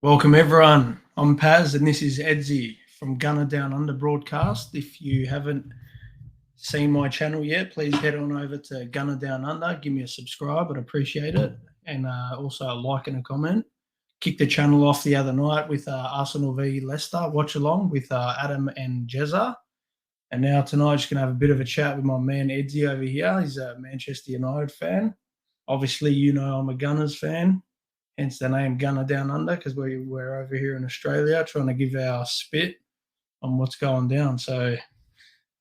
Welcome everyone. I'm Paz and this is Edzy from GUNNA Down Under broadcast. If you haven't seen my channel yet, please head on over to GUNNA Down Under. Give me a subscribe, I'd appreciate it. And also a like and a comment. Kicked the channel off the other night with Arsenal v Leicester watch along with Adam and Jezza. And now tonight, just going to have a bit of a chat with my man Edzy over here. He's a Manchester United fan. Obviously, you know I'm a Gunners fan. Hence the name Gunner Down Under, because we're over here in Australia trying to give our spit on what's going down. So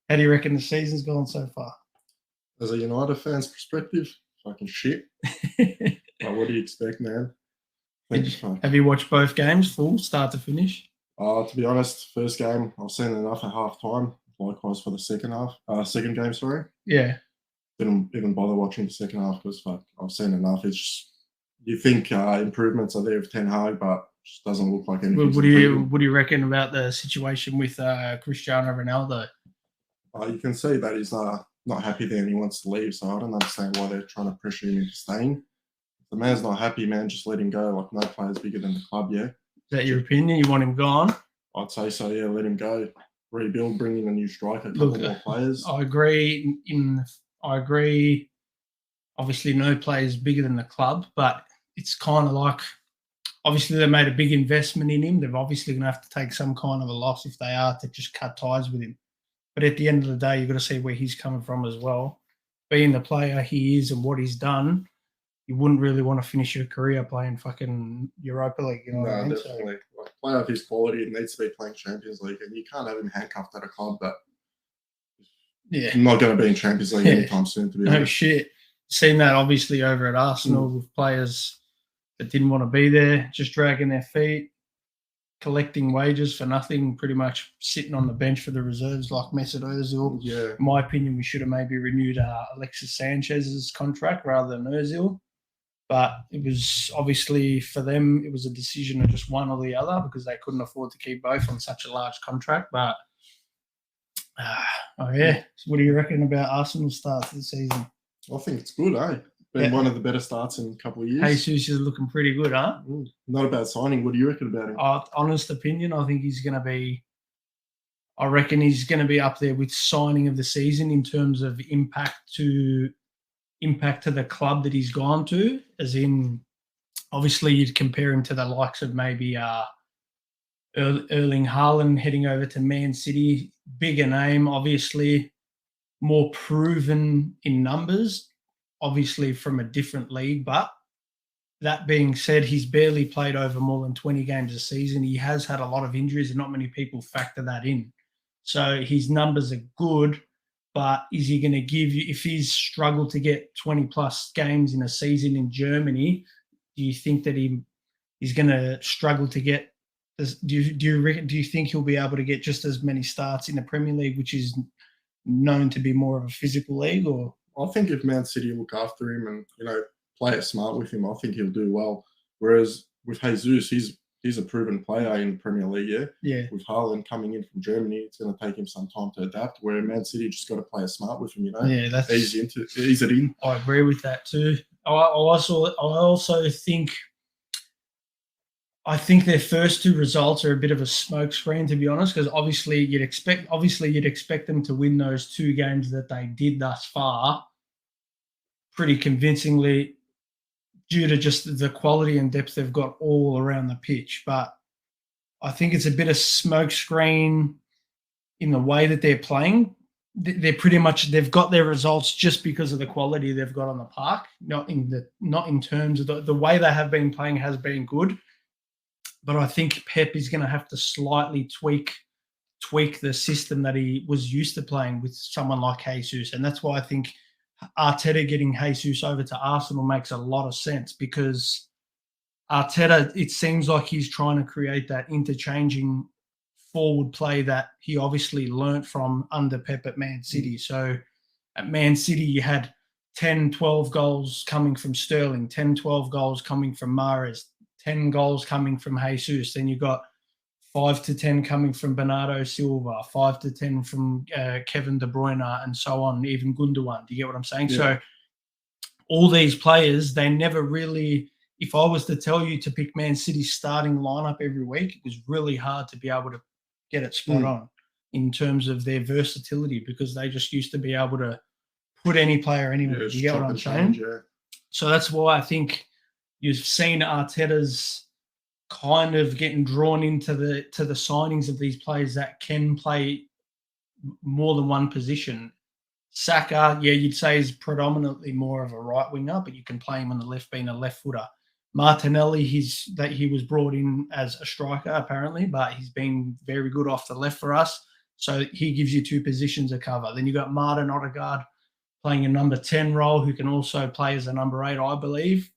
how do you reckon the season's gone so far? As a United fan's perspective, fucking shit. Like, what do you expect, man? Have you watched both games full, start to finish? To be honest, first game, I've seen enough at half time. Likewise for the second game, sorry. Yeah. Didn't even bother watching the second half because I've seen enough. It's just, you think improvements are there with Ten Hag, but just doesn't look like anything. What do you reckon about the situation with Cristiano Ronaldo? You can see that he's not happy there and he wants to leave. So I don't understand why they're trying to pressure him into staying. If the man's not happy, man, just let him go. Like, no player's bigger than the club, yeah. Is that your opinion? You want him gone? I'd say so, yeah. Let him go. Rebuild, bring in a new striker, a couple more players. I agree. I agree. Obviously, no player's bigger than the club, but it's kind of like, obviously they made a big investment in him. They're obviously going to have to take some kind of a loss if they are to just cut ties with him. But at the end of the day, you've got to see where he's coming from as well. Being the player he is and what he's done, you wouldn't really want to finish your career playing fucking Europa League. You know what I mean? Definitely. So, like, a player of his quality, it needs to be playing Champions League, and you can't have him handcuffed at a club that not going to be in Champions League anytime soon, to be honest. No shit. Seen that obviously over at Arsenal with players that didn't want to be there, just dragging their feet, collecting wages for nothing, pretty much sitting on the bench for the reserves like Mesut Ozil. Yeah. In my opinion, we should have maybe renewed Alexis Sanchez's contract rather than Ozil. But it was obviously for them, it was a decision of just one or the other because they couldn't afford to keep both on such a large contract. But, So what do you reckon about Arsenal's start to the season? I think it's good, eh? Been one of the better starts in a couple of years. Jesus is looking pretty good, huh? Not a bad signing. What do you reckon about him? Honest opinion, I think he's going to be. I reckon he's going to be up there with signing of the season in terms of impact to the club that he's gone to. As in, obviously, you'd compare him to the likes of maybe Erling Haaland heading over to Man City. Bigger name, obviously, more proven in numbers. Obviously from a different league, but that being said, he's barely played over more than 20 games a season. He has had a lot of injuries and not many people factor that in. So his numbers are good, but is he going to give you, if he's struggled to get 20 plus games in a season in Germany, do you think that he's going to struggle to get, do you think he'll be able to get just as many starts in the Premier League, which is known to be more of a physical league? Or I think if Man City look after him and, play it smart with him, I think he'll do well. Whereas with Jesus, he's a proven player in the Premier League, yeah? Yeah. With Haaland coming in from Germany, it's going to take him some time to adapt, where Man City just got to play it smart with him, Yeah, that's ease it in. I agree with that too. I also think their first two results are a bit of a smokescreen, to be honest, because obviously you'd expect them to win those two games that they did thus far pretty convincingly due to just the quality and depth they've got all around the pitch. But I think it's a bit of smokescreen in the way that they're playing. They're pretty much, they've got their results just because of the quality they've got on the park, not in terms of the way they have been playing has been good. But I think Pep is going to have to slightly tweak the system that he was used to playing with someone like Jesus. And that's why I think Arteta getting Jesus over to Arsenal makes a lot of sense, because Arteta, it seems like he's trying to create that interchanging forward play that he obviously learnt from under Pep at Man City. So at Man City, you had 10, 12 goals coming from Sterling, 10, 12 goals coming from Mahrez, 10 goals coming from Jesus. Then you got 5 to 10 coming from Bernardo Silva, 5 to 10 from Kevin De Bruyne, and so on, even Gundogan. Do you get what I'm saying? Yeah. So all these players, they never really if I was to tell you to pick Man City's starting lineup every week, it was really hard to be able to get it spot on in terms of their versatility, because they just used to be able to put any player anywhere. Yeah, You get what I'm saying? Yeah. So that's why I think you've seen Arteta's kind of getting drawn into the signings of these players that can play more than one position. Saka, yeah, you'd say is predominantly more of a right winger, but you can play him on the left, being a left footer. Martinelli, he was brought in as a striker apparently, but he's been very good off the left for us. So he gives you two positions of cover. Then you got Martin Odegaard playing a number 10 role, who can also play as a number 8, I believe.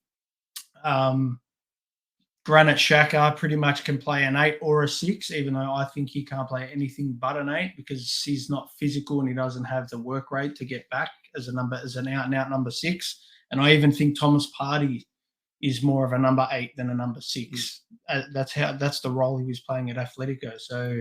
Granit Xhaka pretty much can play an 8 or a 6, even though I think he can't play anything but an 8 because he's not physical and he doesn't have the work rate to get back as an out and out number 6. And I even think Thomas Partey is more of a number 8 than a number 6. That's the role he was playing at Atletico. So,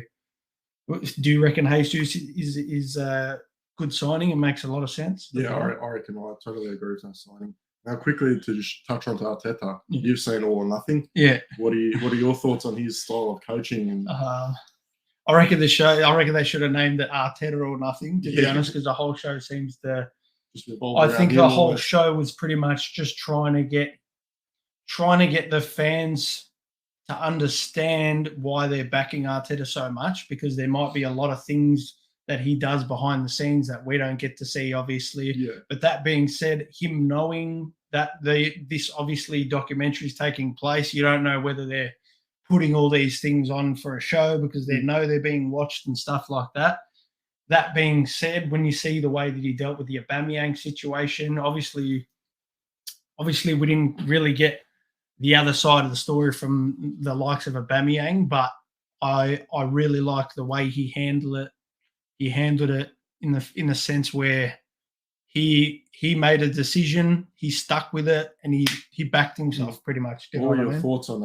do you reckon Jesus is a good signing and makes a lot of sense? Yeah, I reckon I totally agree with that signing. Now, quickly to just touch on to Arteta, you've seen All or Nothing. Yeah. What are your thoughts on his style of coaching? And I reckon they should have named it Arteta or Nothing, to be honest, because the whole show seems to. I think the whole show was pretty much just trying to get the fans to understand why they're backing Arteta so much, because there might be a lot of things that he does behind the scenes that we don't get to see, obviously. Yeah. But that being said, him knowing that this obviously documentary is taking place, you don't know whether they're putting all these things on for a show because they know they're being watched and stuff like that. That being said, when you see the way that he dealt with the Aubameyang situation, obviously we didn't really get the other side of the story from the likes of Aubameyang, but I really like the way he handled it. He handled it in the sense where he made a decision, he stuck with it, and he backed himself pretty much. What are your thoughts on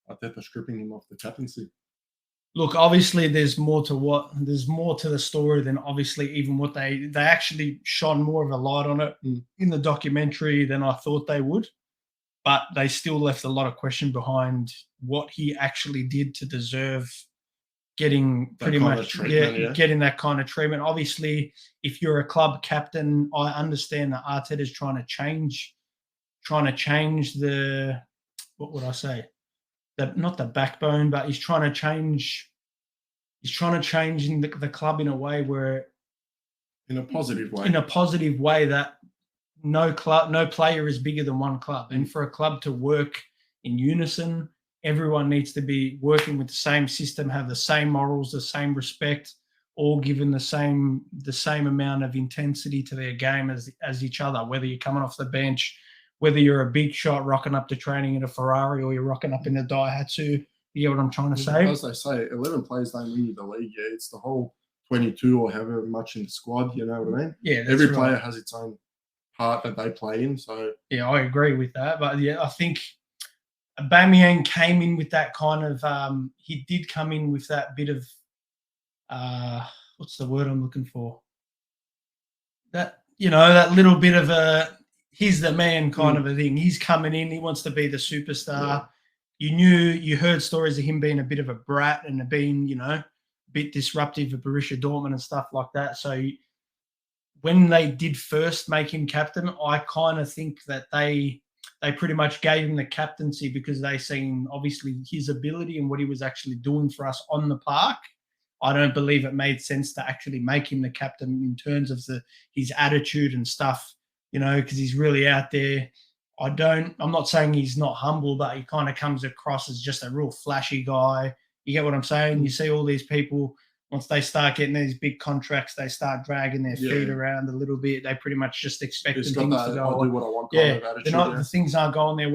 Arteta stripping him off the captaincy? Look, obviously there's more to the story than obviously even what they actually shone more of a light on it in the documentary than I thought they would. But they still left a lot of question behind what he actually did to deserve getting getting that kind of treatment. Obviously, if you're a club captain, I understand that Arteta is trying to change the, what would I say? Not the backbone, but he's trying to change the club in a way where, in a positive way, that no player is bigger than one club. And for a club to work in unison, everyone needs to be working with the same system, have the same morals, the same respect, all given the same amount of intensity to their game as each other, whether you're coming off the bench, whether you're a big shot rocking up to training in a Ferrari or you're rocking up in a Daihatsu. You get what I'm trying to say? As they say, 11 players don't win you the league. Yeah, it's the whole 22 or however much in the squad, you know what I mean? Yeah, every player has its own part that they play in. So yeah, I agree with that. But yeah, I think Aubameyang came in with that kind of he did come in with that bit of what's the word I'm looking for? That that little bit of a he's the man kind of a thing. He's coming in, he wants to be the superstar. Yeah. You heard stories of him being a bit of a brat and being, a bit disruptive at Borussia Dortmund and stuff like that. So when they did first make him captain, I kind of think that they pretty much gave him the captaincy because they seen obviously his ability and what he was actually doing for us on the park. I don't believe it made sense to actually make him the captain in terms of his attitude and stuff, because he's really out there. I'm not saying he's not humble, but he kind of comes across as just a real flashy guy. You get what I'm saying? You see all these people, once they start getting these big contracts, they start dragging their feet around a little bit. They pretty much just expect things to go. I'll do what I want kind of attitude. The things aren't going their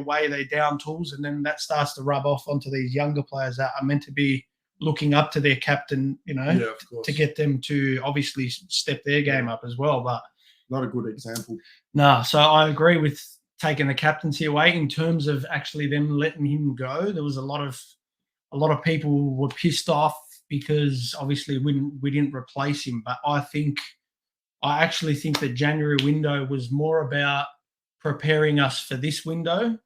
way. They're down tools, and then that starts to rub off onto these younger players that are meant to be looking up to their captain, to get them to obviously step their game up as well. But not a good example. No, so I agree with taking the captaincy away. In terms of actually them letting him go, there was a lot of people were pissed off because obviously we didn't replace him. But I actually think the January window was more about preparing us for this window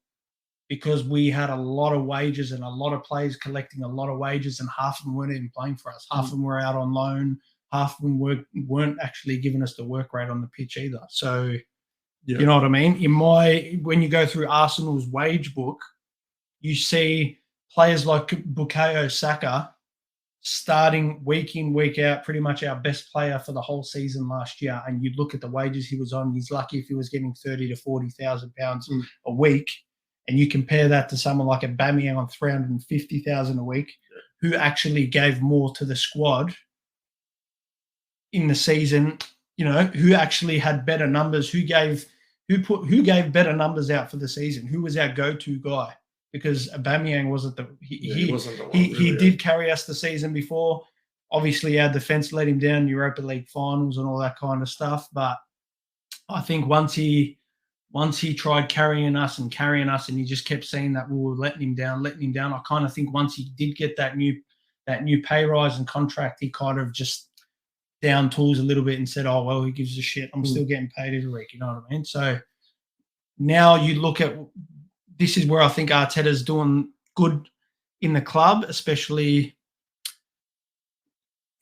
because we had a lot of wages and a lot of players collecting a lot of wages, and half of them weren't even playing for us. Half of them were out on loan. Half of them weren't actually giving us the work rate on the pitch either. So, you know what I mean? When you go through Arsenal's wage book, you see players like Bukayo Saka starting week in, week out, pretty much our best player for the whole season last year. And you look at the wages he was on, he's lucky if he was getting 30 to 40,000 pounds a week. And you compare that to someone like Aubameyang on 350,000 a week, who actually gave more to the squad in the season, who actually had better numbers, who gave better numbers out for the season, who was our go-to guy. Because Aubameyang wasn't he did carry us the season before. Obviously, our defense let him down, Europa League finals and all that kind of stuff. But I think once he tried carrying us, and he just kept saying that we were letting him down. I kind of think once he did get that new pay rise and contract, he kind of just down tools a little bit and said, "Oh well, who gives a shit? I'm still getting paid every week." You know what I mean? So now you look at. This is where I think Arteta's doing good in the club, especially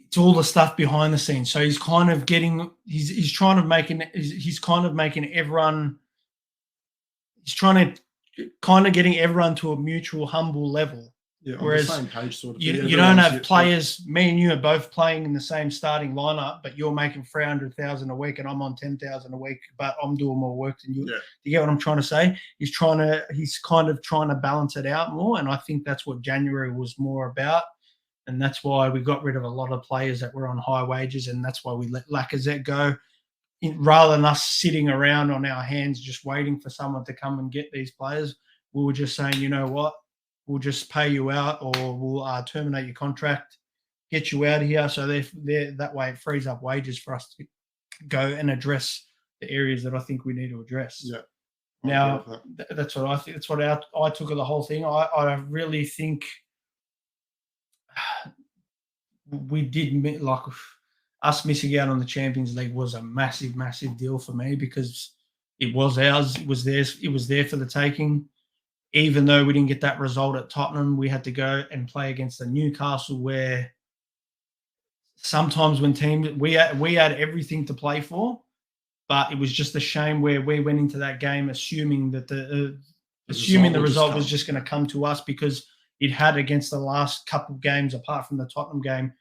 it's all the stuff behind the scenes. So he's kind of getting, he's trying to making everyone, he's trying to kind of getting everyone to a mutual humble level. Yeah, whereas on the same page, sort of. You don't have players. Me and you are both playing in the same starting lineup, but you're making 300,000 a week, and I'm on 10,000 a week, but I'm doing more work than you. Yeah. You get what I'm trying to say? He's kind of trying to balance it out more, and I think that's what January was more about, and that's why we got rid of a lot of players that were on high wages, and that's why we let Lacazette go, rather than us sitting around on our hands just waiting for someone to come and get these players. We were just saying, you know what? We'll just pay you out, or we'll terminate your contract, get you out of here. So that way it frees up wages for us to go and address the areas that I think we need to address. Yeah. Now, that's what I think. That's what I took of the whole thing. I really think we did, like, us missing out on the Champions League was a massive, massive deal for me, because it was ours. It was theirs. It was there for the taking. Even though we didn't get that result at Tottenham, we had to go and play against the Newcastle, where sometimes when teams, we had everything to play for, but it was just a shame where we went into that game assuming that the result was just going to come to us, because it had against the last couple of games, apart from the Tottenham game,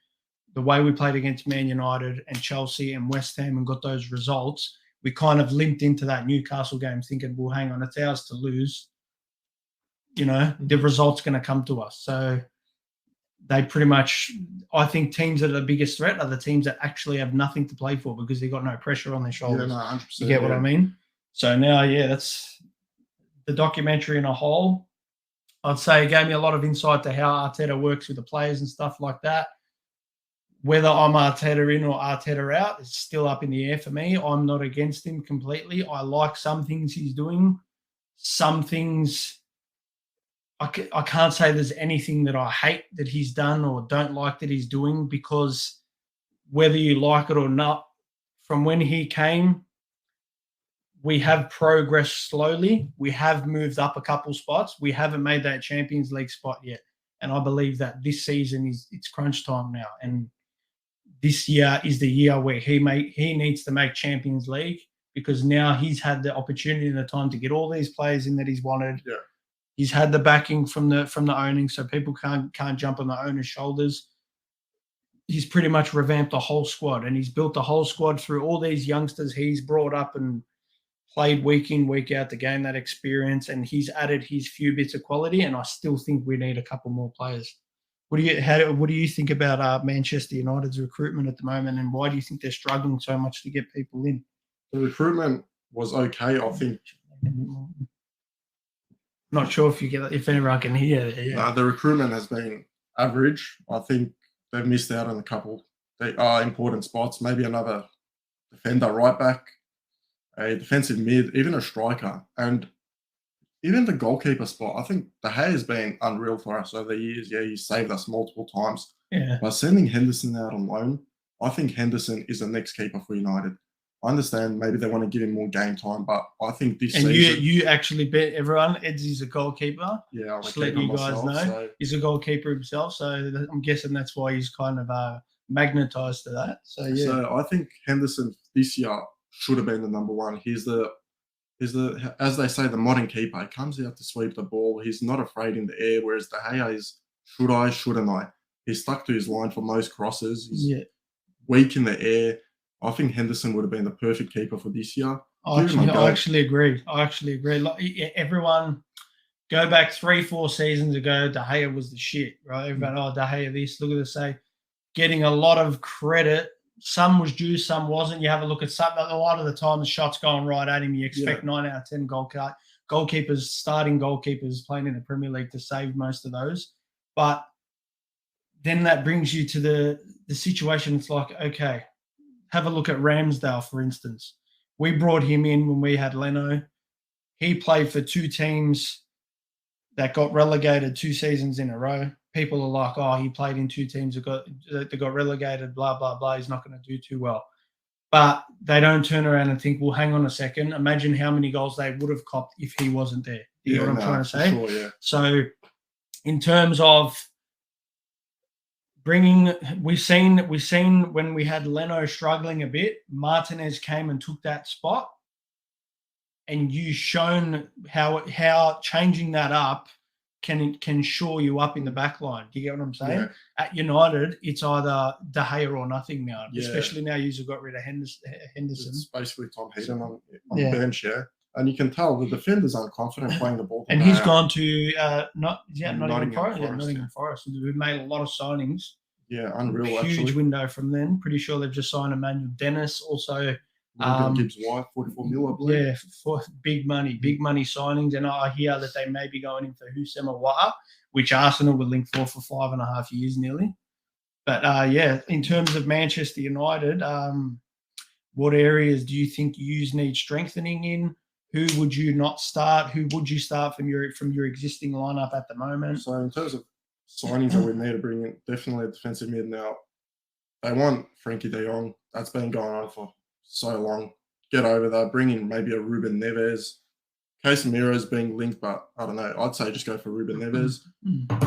the way we played against Man United and Chelsea and West Ham and got those results, we kind of limped into that Newcastle game thinking, well, hang on, it's ours to lose. The result's going to come to us. So they pretty much, I think teams that are the biggest threat are the teams that actually have nothing to play for, because they've got no pressure on their shoulders. Yeah, no, 100%. You get what I mean? So now, that's the documentary in a whole. I'd say it gave me a lot of insight to how Arteta works with the players and stuff like that. Whether I'm Arteta in or Arteta out, it's still up in the air for me. I'm not against him completely. I like some things he's doing. Some things, I can't say there's anything that I hate that he's done or don't like that he's doing, because whether you like it or not, from when he came, we have progressed slowly. We have moved up a couple spots. We haven't made that Champions League spot yet. And I believe that this season it's crunch time now. And this year is the year where he needs to make Champions League, because now he's had the opportunity and the time to get all these players in that he's wanted. Yeah. He's had the backing from the owning, so people can't jump on the owner's shoulders. He's pretty much revamped the whole squad, and he's built the whole squad through all these youngsters he's brought up and played week in, week out to gain that experience, and he's added his few bits of quality, and I still think we need a couple more players. What do you think about Manchester United's recruitment at the moment, and why do you think they're struggling so much to get people in? The recruitment was okay, I think. Not sure if anyone can hear. Yeah. The recruitment has been average. I think they've missed out on a couple important spots. Maybe another defender, right back, a defensive mid, even a striker, and even the goalkeeper spot. I think De Gea has been unreal for us over the years. Yeah, he's saved us multiple times. Yeah. By sending Henderson out on loan, I think Henderson is the next keeper for United. I understand maybe they want to give him more game time, but I think this And season, you actually bet everyone Edzy's a goalkeeper. yeah, I'm Just a let keeper you guys myself. know So he's a goalkeeper himself. So I'm guessing that's why he's kind of magnetized to that. So yeah, so I think Henderson this year should have been the number one. He's the as they say, the modern keeper. He comes out to sweep the ball. He's not afraid in the air. Whereas De Gea is should I, shouldn't I? He's stuck to his line for most crosses. He's yeah. weak in the air. I think Henderson would have been the perfect keeper for this year. I actually agree. Like everyone, go back 3-4 seasons ago, De Gea was the shit, right? Everyone, oh, De Gea this. Look at this, say, getting a lot of credit. Some was due, some wasn't. You have a look at some. A lot of the time, the shot's going right at him. You expect 9 out of 10 goalkeepers, starting goalkeepers playing in the Premier League to save most of those. But then that brings you to the situation. It's like, okay, have a look at Ramsdale, for instance. We brought him in when we had Leno. He played for 2 teams that got relegated 2 seasons in a row. People are like, oh, he played in 2 teams that got relegated, blah, blah, blah. He's not going to do too well. But they don't turn around and think, well, hang on a second. Imagine how many goals they would have copped if he wasn't there. You know what I'm trying to say? Sure, yeah. So in terms of bringing, we've seen when we had Leno struggling a bit, Martinez came and took that spot. And you've shown how changing that up can shore you up in the back line. Do you get what I'm saying? Yeah. At United, it's either De Gea or nothing now, Yeah. especially now you've got rid of Henderson. It's basically Tom Heaton on the bench, yeah. And you can tell the defenders aren't confident playing the ball. And he's gone to Nottingham Forest. Yeah, Nottingham Forest. We've made a lot of signings. Yeah, unreal. Huge window from them. Pretty sure they've just signed Emmanuel Dennis. Also, Gibbs White, 44 mil, I believe. Yeah, for big money signings. And I hear that they may be going in for Hussein Aouar, which Arsenal were linked for 5.5 years nearly. But yeah, in terms of Manchester United, what areas do you think you need strengthening in? Who would you not start? Who would you start from your existing lineup at the moment? So in terms of signings that we need to bring in, definitely a defensive mid now. They want Frankie de Jong. That's been going on for so long. Get over that. Bring in maybe a Ruben Neves. Casemiro's being linked, but I don't know. I'd say just go for Ruben Neves.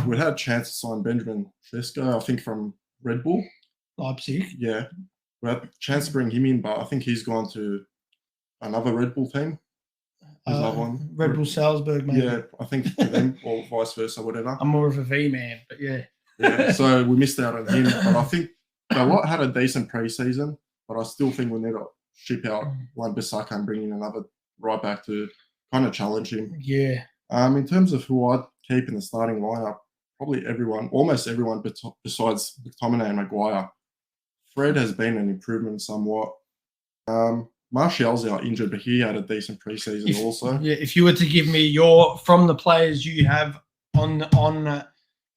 We had a chance to sign Benjamin Sesko, I think, from Red Bull. Leipzig. Yeah. We had a chance to bring him in, but I think he's gone to another Red Bull team. One? Red Bull Salzburg, maybe. Yeah, I think to them, or vice versa, whatever. I'm more of a V man, but yeah. Yeah, so we missed out on him. But I think they had a decent pre-season, but I still think we need to ship out Wan-Bissaka and bring in another right back to kind of challenge him. Yeah. In terms of who I'd keep in the starting lineup, probably almost everyone besides McTominay and Maguire. Fred has been an improvement somewhat. Martial's out injured, but he had a decent preseason also. Yeah, if you were to give me from the players you have on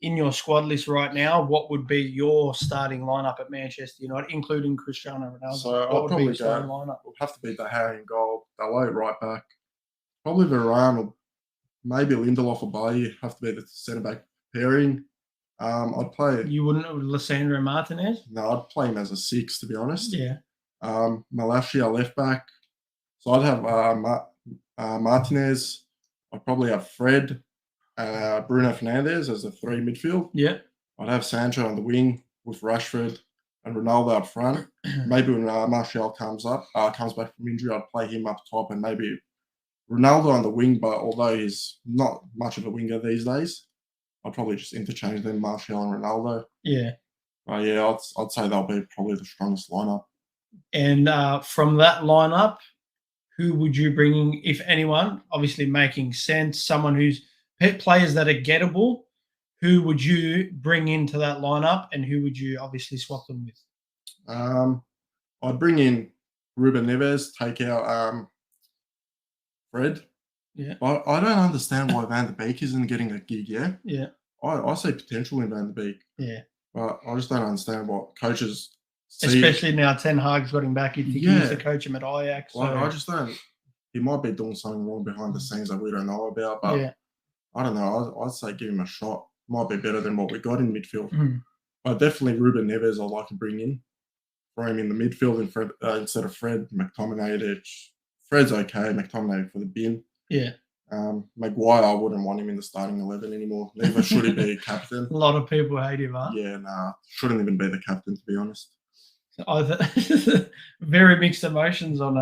in your squad list right now, what would be your starting lineup at Manchester United, including Cristiano Ronaldo? So what would be your starting lineup? It'll have to be De Gea in goal, Dalot right back, probably Varane or maybe Lindelof or Bailly have to be the centre back pairing. I'd play. You wouldn't have Lisandro Martinez? No, I'd play him as a 6, to be honest. Yeah. Malacia left back. So I'd have Martinez. I'd probably have Fred, Bruno Fernandes as the 3 midfield. Yeah. I'd have Sancho on the wing with Rashford and Ronaldo up front. Maybe when Martial comes back from injury, I'd play him up top and maybe Ronaldo on the wing. But although he's not much of a winger these days, I'd probably just interchange them, Martial and Ronaldo. Yeah. Yeah, I'd say they'll be probably the strongest lineup. And from that lineup, who would you bring in, if anyone? Obviously making sense. Someone who's players that are gettable. Who would you bring into that lineup, and who would you obviously swap them with? I'd bring in Ruben Neves, take out Fred. Yeah. But I don't understand why Van der Beek isn't getting a gig, yeah? Yeah. I see potential in Van der Beek. Yeah. But I just don't understand what coaches see. Especially now Ten Hag's got him back. You'd think he used to coach him at Ajax. So. I just don't. He might be doing something wrong behind the scenes that we don't know about. But I don't know. I'd say give him a shot. Might be better than what we got in midfield. But definitely Ruben Neves I'd like to bring in for him in the midfield instead of Fred. McTominay. Fred's okay. McTominay for the bin. Yeah. Maguire, I wouldn't want him in the starting 11 anymore. Neither should he be captain. A lot of people hate him, huh? Yeah, nah. Shouldn't even be the captain, to be honest. Very mixed emotions on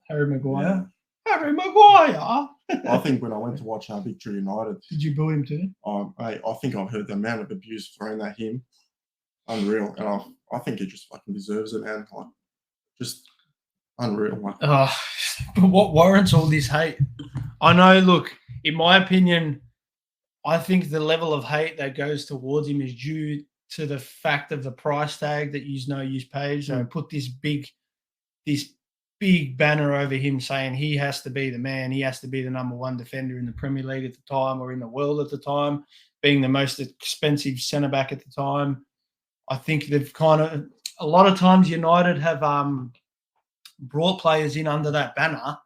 Harry Maguire. Yeah. Harry Maguire! I think when I went to watch Victory United... Did you boo him too? I think I've heard the amount of abuse thrown at him. Unreal. And I think he just fucking deserves it, man. Like, just unreal. Like, but what warrants all this hate? I know, look, in my opinion, I think the level of hate that goes towards him is due to the fact of the price tag that you paid. So put this big banner over him saying he has to be the man. He has to be the number one defender in the Premier League at the time or in the world at the time, being the most expensive centre back at the time. I think they've a lot of times United have brought players in under that banner,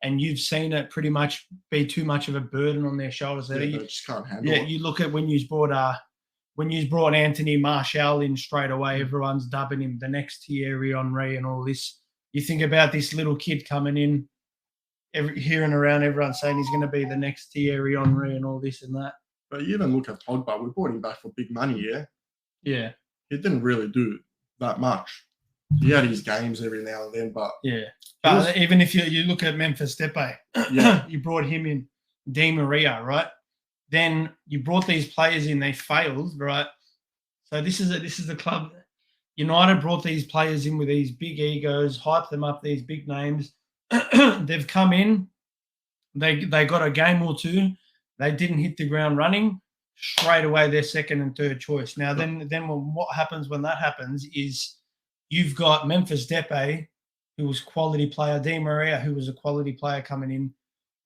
and you've seen it pretty much be too much of a burden on their shoulders. Yeah, they just can't handle it. You look at when you brought Anthony Martial in straight away, everyone's dubbing him the next Thierry Henry and all this. You think about this little kid coming in, here and around, everyone saying he's going to be the next Thierry Henry and all this and that. But you even look at Pogba. We brought him back for big money, yeah? Yeah. He didn't really do that much. He had his games every now and then, but... Yeah. But even if you look at Memphis Depay, you brought him in, Di Maria, right? Then you brought these players in, they failed, right? So this is the club. United brought these players in with these big egos, hyped them up, these big names. They've come in, they got a game or two, they didn't hit the ground running. Straight away, they're second and third choice. Now, then what happens when that happens is you've got Memphis Depay, who was a quality player, Di Maria, who was a quality player coming in.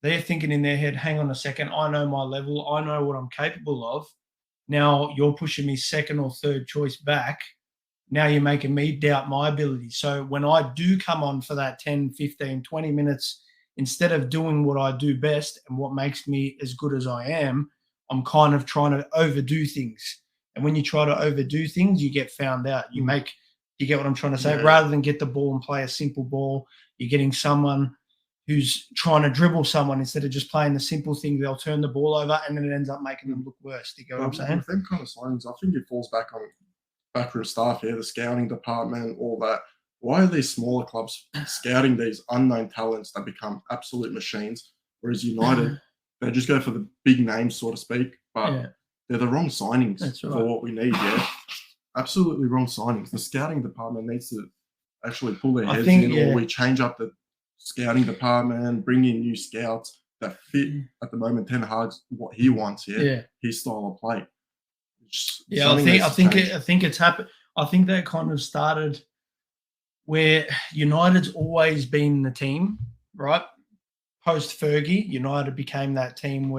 They're thinking in their head, hang on a second, I know my level, I know what I'm capable of. Now you're pushing me second or third choice back. Now you're making me doubt my ability. So when I do come on for that 10, 15, 20 minutes, instead of doing what I do best and what makes me as good as I am, I'm kind of trying to overdo things. And when you try to overdo things, you get found out. You get what I'm trying to say? Yeah. Rather than get the ball and play a simple ball, you're getting someone who's trying to dribble someone instead of just playing the simple thing. They'll turn the ball over and then it ends up making them look worse. Do you get what I'm saying? With them kind of signings, I think it falls back on backroom staff here, the scouting department, all that. Why are these smaller clubs scouting these unknown talents that become absolute machines? Whereas United, they just go for the big names, so to speak, but they're the wrong signings for what we need, Absolutely wrong signings. The scouting department needs to actually pull their heads in, or we change up the scouting department, bring in new scouts that fit at the moment Ten Hag's what he wants, his style of play. I think it's happened. I think that kind of started where United's always been the team, right? Post Fergie, United became that team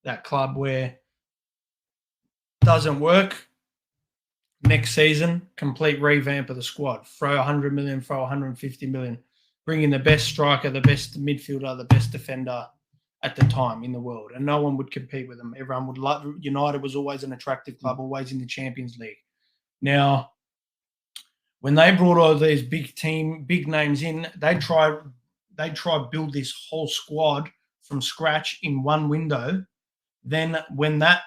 that club where doesn't work. Next season, complete revamp of the squad. Throw 100 million, throw 150 million. Bring in the best striker, the best midfielder, the best defender at the time in the world. And no one would compete with them. Everyone would love. United was always an attractive club, always in the Champions League. Now, when they brought all these big names in, they try build this whole squad from scratch in one window. Then when that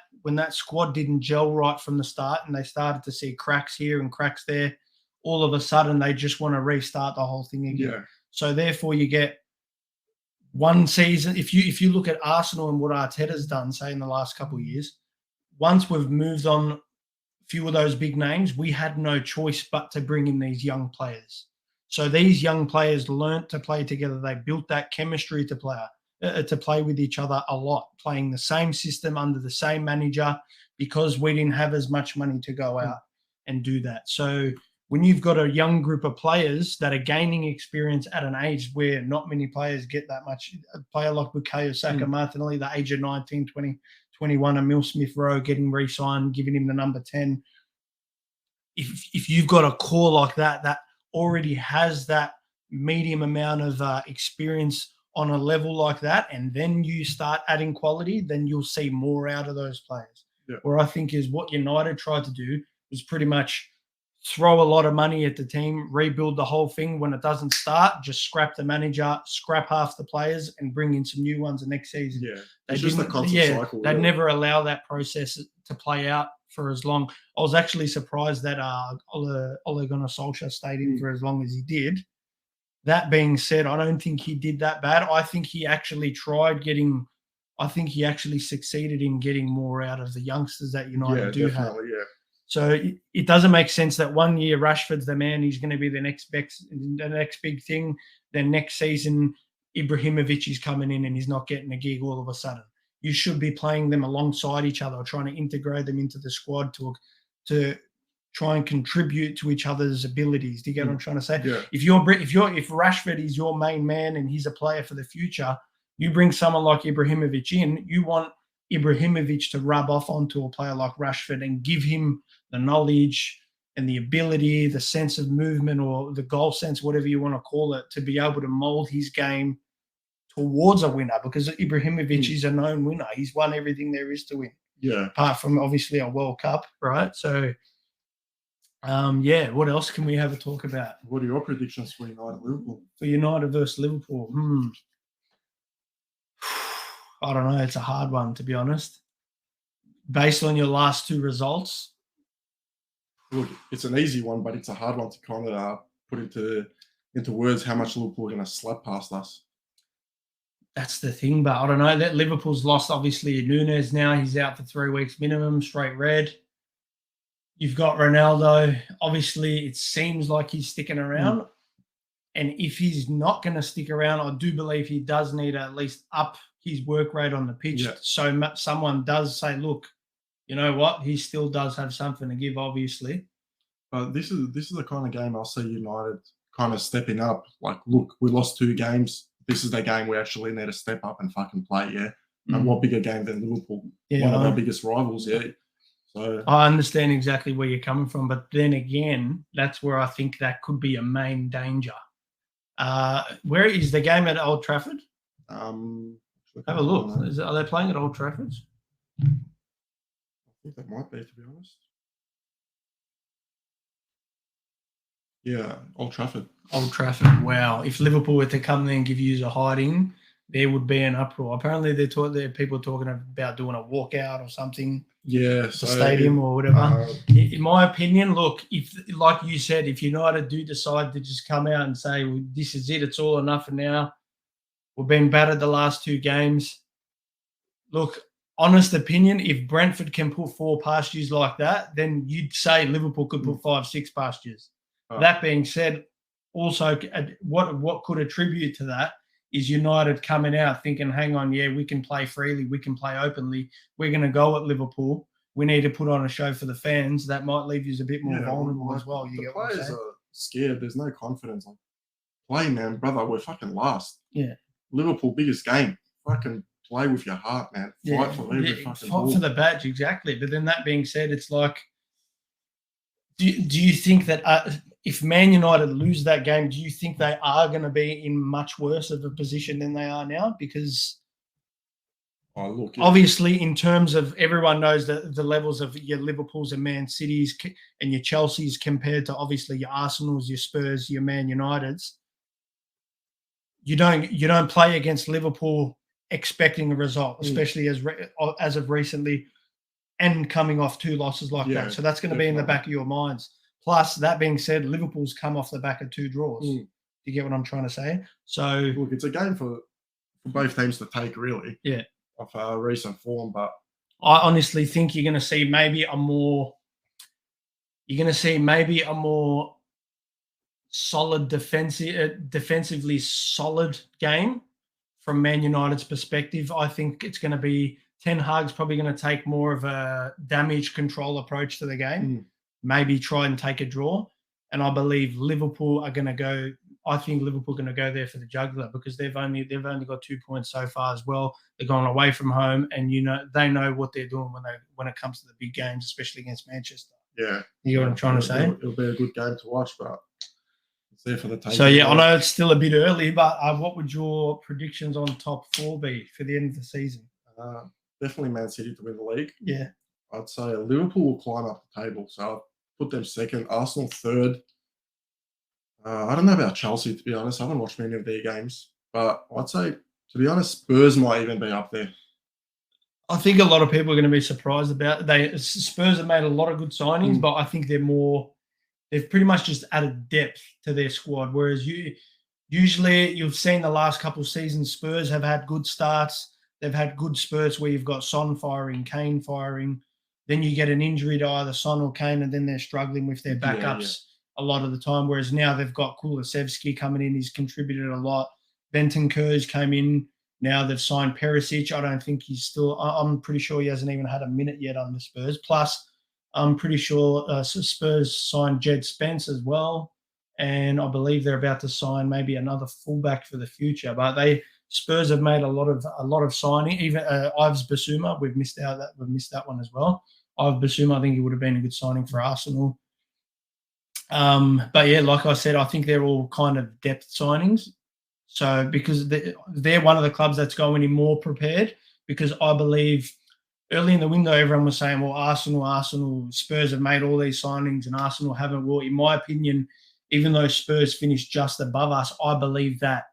squad didn't gel right from the start and they started to see cracks here and cracks there, all of a sudden they just want to restart the whole thing again. Yeah. So therefore you get one season. If you look at Arsenal and what Arteta's done, say in the last couple of years, once we've moved on a few of those big names, we had no choice but to bring in these young players. So these young players learnt to play together. They built that chemistry to play with each other a lot, playing the same system under the same manager because we didn't have as much money to go out and do that. So when you've got a young group of players that are gaining experience at an age where not many players get that much, a player like Bukayo Saka, Martinelli, the age of 19, 20, 21, Emile Smith-Rowe getting re-signed, giving him the number 10. If you've got a core like that already has that medium amount of experience on a level like that, and then you start adding quality, then you'll see more out of those players. Yeah. Where I think is what United tried to do was pretty much throw a lot of money at the team, rebuild the whole thing. When it doesn't start, just scrap the manager, scrap half the players, and bring in some new ones the next season. Yeah, it's just a constant cycle. They'd never allow that process to play out for as long. I was actually surprised that Ole Gunnar Solskjaer stayed in for as long as he did. That being said, I don't think he did that bad. I think he actually succeeded in getting more out of the youngsters that United do have. Yeah. So it doesn't make sense that 1 year Rashford's the man, he's going to be the next big thing. Then next season, Ibrahimovic is coming in and he's not getting a gig all of a sudden. You should be playing them alongside each other, trying to integrate them into the squad to try and contribute to each other's abilities. Do you get what I'm trying to say? Yeah. If Rashford is your main man and he's a player for the future, you bring someone like Ibrahimovic in, you want Ibrahimovic to rub off onto a player like Rashford and give him the knowledge and the ability, the sense of movement or the goal sense, whatever you want to call it, to be able to mold his game towards a winner, because Ibrahimovic is a known winner. He's won everything there is to win. Yeah. Apart from obviously a World Cup, right? So, what else can we have a talk about? What are your predictions for United Liverpool? For United versus Liverpool? I don't know. It's a hard one, to be honest. Based on your last two results, look, it's an easy one, but it's a hard one to kind of put into words how much Liverpool are going to slap past us. That's the thing, but I don't know. That Liverpool's lost, obviously, Nunes now. He's out for 3 weeks minimum, straight red. You've got Ronaldo. Obviously, it seems like he's sticking around. And if he's not going to stick around, I do believe he does need to at least up his work rate on the pitch. Yeah. So someone does say, look, you know what? He still does have something to give, obviously. But this is the kind of game I'll see United kind of stepping up. Like, look, we lost 2 games. This is the game we actually need to step up and fucking play, yeah? And what bigger game than Liverpool? One of our biggest rivals, yeah. So I understand exactly where you're coming from, but then again, that's where I think that could be a main danger. Where is the game at Old Trafford? have a look. Are they playing at Old Trafford? I think that might be, to be honest. Yeah, Old Trafford. Old Trafford. Wow. If Liverpool were to come there and give you a hiding, there would be an uproar. Apparently, there are people talking about doing a walkout or something. Yeah, the stadium or whatever. In my opinion, look, if, like you said, if United do decide to just come out and say, well, this is it, it's all enough for now, we've been battered the last 2 games. Look, honest opinion, if Brentford can put 4 past yous like that, then you'd say Liverpool could put 5, 6 past yous. That being said, also what could attribute to that is United coming out thinking, hang on, yeah, we can play freely, we can play openly, we're going to go at Liverpool, we need to put on a show for the fans. That might leave you a bit more vulnerable as well. The players are scared. There's no confidence. Like, play, man, brother, we're fucking last. Yeah. Liverpool, biggest game. Fucking play with your heart, man. Fight for every fucking ball. Fight for the badge, exactly. But then that being said, it's like, do you think that if Man United lose that game, do you think they are going to be in much worse of a position than they are now? Because obviously, in terms of everyone knows that the levels of your Liverpools and Man Cities and your Chelseas compared to obviously your Arsenals, your Spurs, your Man Uniteds, you don't play against Liverpool expecting a result, especially as of recently, and coming off 2 losses like that. So that's going to be in the back of your minds. Plus, that being said, Liverpool's come off the back of 2 draws. Do you get what I'm trying to say? So look, it's a game for both teams to take, really. Yeah. Of recent form, but I honestly think you're going to see maybe a more solid defensively solid game from Man United's perspective. I think it's going to be Ten Hag's probably going to take more of a damage control approach to the game. Maybe try and take a draw. And I believe Liverpool are going to go. I think Liverpool are going to go there for the jugular because they've only got 2 points so far as well. They're going away from home, and they know what they're doing when it comes to the big games, especially against Manchester. Yeah, you know what I'm trying to say. It'll be a good game to watch, but it's there for the taking. So yeah, I know it's still a bit early, but what would your predictions on top 4 be for the end of the season? Definitely Man City to win the league. Yeah, I'd say Liverpool will climb up the table. So put them second. Arsenal third. I don't know about Chelsea, to be honest. I haven't watched many of their games, but I'd say, to be honest, Spurs might even be up there. I think a lot of people are going to be surprised about Spurs have made a lot of good signings, but I think they've pretty much just added depth to their squad. Whereas usually you've seen the last couple of seasons, Spurs have had good starts. They've had good spurts where you've got Son firing, Kane firing. Then you get an injury to either Son or Kane, and then they're struggling with their backups a lot of the time. Whereas now they've got Kulusevski coming in. He's contributed a lot. Bentancur's came in. Now they've signed Perisic. I don't think he's still – I'm pretty sure he hasn't even had a minute yet under Spurs. Plus, I'm pretty sure Spurs signed Jed Spence as well. And I believe they're about to sign maybe another fullback for the future. But Spurs have made a lot of signing. Even Yves Bissouma, we've missed that one as well. Yves Bissouma, I think he would have been a good signing for Arsenal. But yeah, like I said, I think they're all kind of depth signings. So because they're one of the clubs that's going in more prepared, because I believe early in the window everyone was saying, well, Arsenal, Spurs have made all these signings and Arsenal haven't. Well, in my opinion, even though Spurs finished just above us, I believe that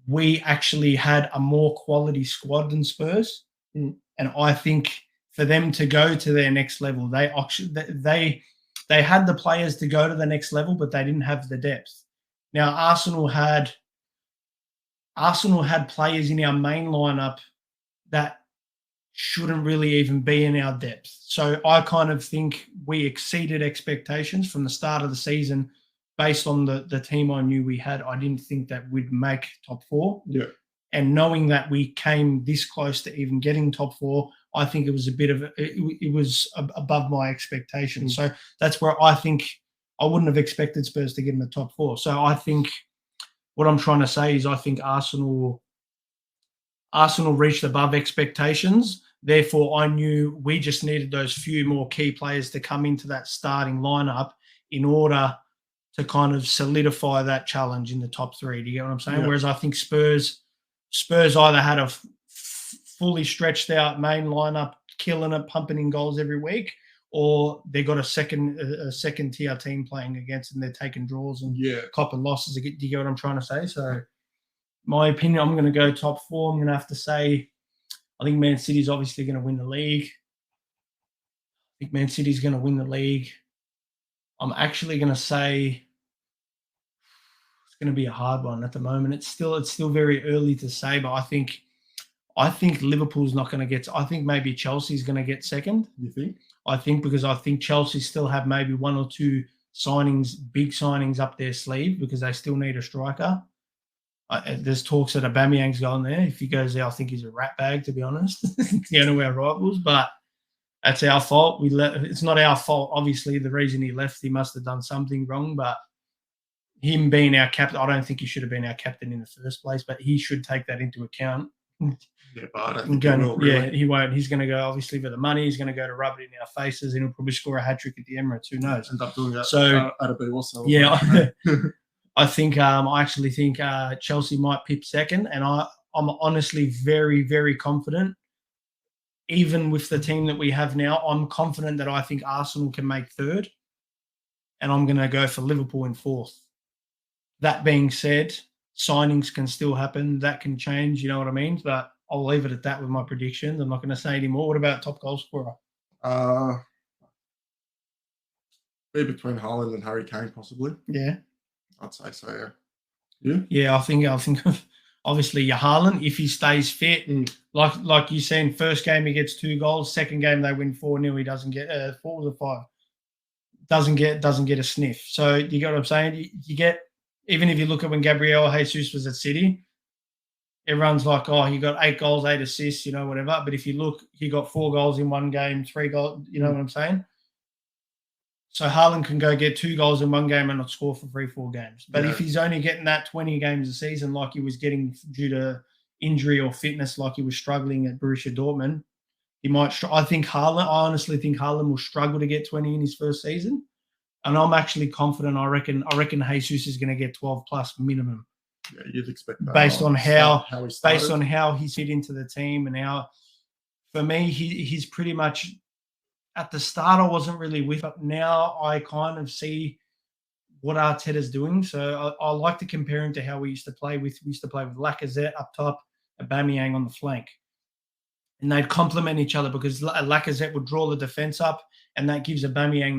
we actually had a more quality squad than Spurs. And I think for them to go to their next level, they had the players to go to the next level, but they didn't have the depth. Now, Arsenal had players in our main lineup that shouldn't really even be in our depth. So I kind of think we exceeded expectations from the start of the season based on the team I knew we had. I didn't think that we'd make top four. Yeah. And knowing that we came this close to even getting top four, I think it was it was above my expectations. So that's where I think I wouldn't have expected Spurs to get in the top four. So I think what I'm trying to say is I think Arsenal reached above expectations. Therefore, I knew we just needed those few more key players to come into that starting lineup in order to kind of solidify that challenge in the top three. Do you get what I'm saying? Yeah. Whereas I think Spurs either had a fully stretched out main lineup, killing it, pumping in goals every week, or they got a second tier team playing against them. They're taking draws and copping losses. Do you get what I'm trying to say? So my opinion, I'm going to go top four. I'm going to have to say, I think Man City's obviously going to win the league. I'm actually going to say it's going to be a hard one at the moment. It's still very early to say, but I think Liverpool's not going to get. I think maybe Chelsea's going to get second. You think? I think because I think Chelsea still have maybe one or two big signings up their sleeve because they still need a striker. There's talks that Aubameyang's going there. If he goes there, I think he's a rat bag, to be honest. It's the end of our rivals, but that's our fault. It's not our fault. Obviously, the reason he left, he must have done something wrong, but him being our captain, I don't think he should have been our captain in the first place, but he should take that into account. Yeah, but I don't think he will, really. Yeah, he won't. He's going to go, obviously, for the money. He's going to go to rub it in our faces, and he'll probably score a hat-trick at the Emirates. Who knows? End up doing that. So, yeah. I think I actually think Chelsea might pip second, and I'm honestly very, very confident. Even with the team that we have now, I'm confident that I think Arsenal can make third, and I'm going to go for Liverpool in fourth. That being said, signings can still happen. That can change, you know what I mean? But I'll leave it at that with my predictions. I'm not going to say any more. What about top goal scorer? Be between Haaland and Harry Kane, possibly. Yeah. I'd say so, yeah. Yeah? Yeah, I think obviously your Haaland, if he stays fit, like you said, first game he gets 2 goals, second game they win 4-0, he doesn't get 4 or 5. Doesn't get a sniff. So you get what I'm saying? You get, even if you look at when Gabriel Jesus was at City, everyone's like, oh, he got 8 goals, 8 assists, whatever. But if you look, he got 4 goals in one game, 3 goals, you know what I'm saying? So Haaland can go get 2 goals in one game and not score for 3-4 games. But if he's only getting that 20 games a season like he was getting due to injury or fitness, like he was struggling at Borussia Dortmund, he might. I honestly think Haaland will struggle to get 20 in his first season. And I'm actually confident. I reckon Jesus is going to get 12 plus minimum. Yeah, you'd expect that. Based on how he's fit into the team and how, for me, he's pretty much at the start I wasn't really with, but now I kind of see what Arteta's doing. So I like to compare him to how we used to play with. We used to play with Lacazette up top, Aubameyang on the flank, and they'd complement each other because Lacazette would draw the defense up, and that gives Aubameyang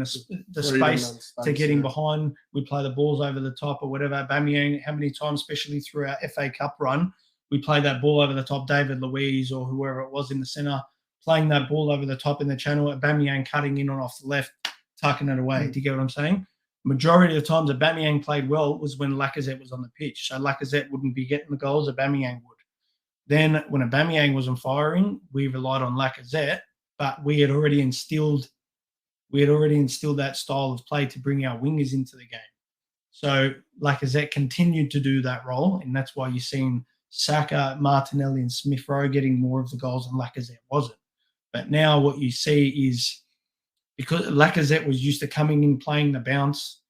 the space to get in behind. We play the balls over the top or whatever. Aubameyang, how many times, especially through our FA Cup run, we played that ball over the top. David Luiz or whoever it was in the centre, playing that ball over the top in the channel. Aubameyang cutting in on off the left, tucking it away. Do you get what I'm saying? Majority of the times Aubameyang played well was when Lacazette was on the pitch. So Lacazette wouldn't be getting the goals, Aubameyang would. Then when Aubameyang wasn't firing, we relied on Lacazette, but we had already instilled that style of play to bring our wingers into the game. So Lacazette continued to do that role, and that's why you're seeing Saka, Martinelli, and Smith Rowe getting more of the goals, and Lacazette wasn't. But now what you see is, because Lacazette was used to coming in, playing the bounce,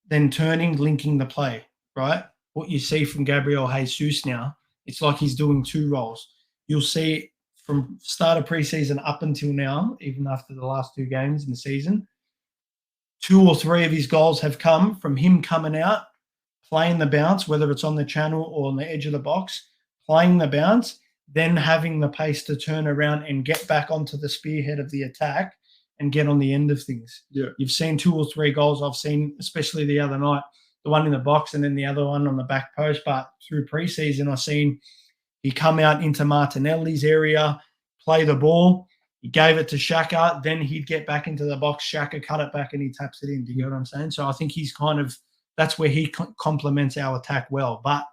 then turning, linking the play, right? What you see from Gabriel Jesus now, it's like he's doing two roles. You'll see from start of preseason up until now, even after the last two games in the season, 2 or 3 of his goals have come from him coming out, playing the bounce, whether it's on the channel or on the edge of the box, playing the bounce, then having the pace to turn around and get back onto the spearhead of the attack and get on the end of things. Yeah. You've seen 2 or 3 goals I've seen, especially the other night, the one in the box and then the other one on the back post. But through preseason, I've seen he come out into Martinelli's area, play the ball. He gave it to Xhaka, then he'd get back into the box. Xhaka cut it back and he taps it in. Do you get what I'm saying? So I think he's kind of, that's where he complements our attack well. But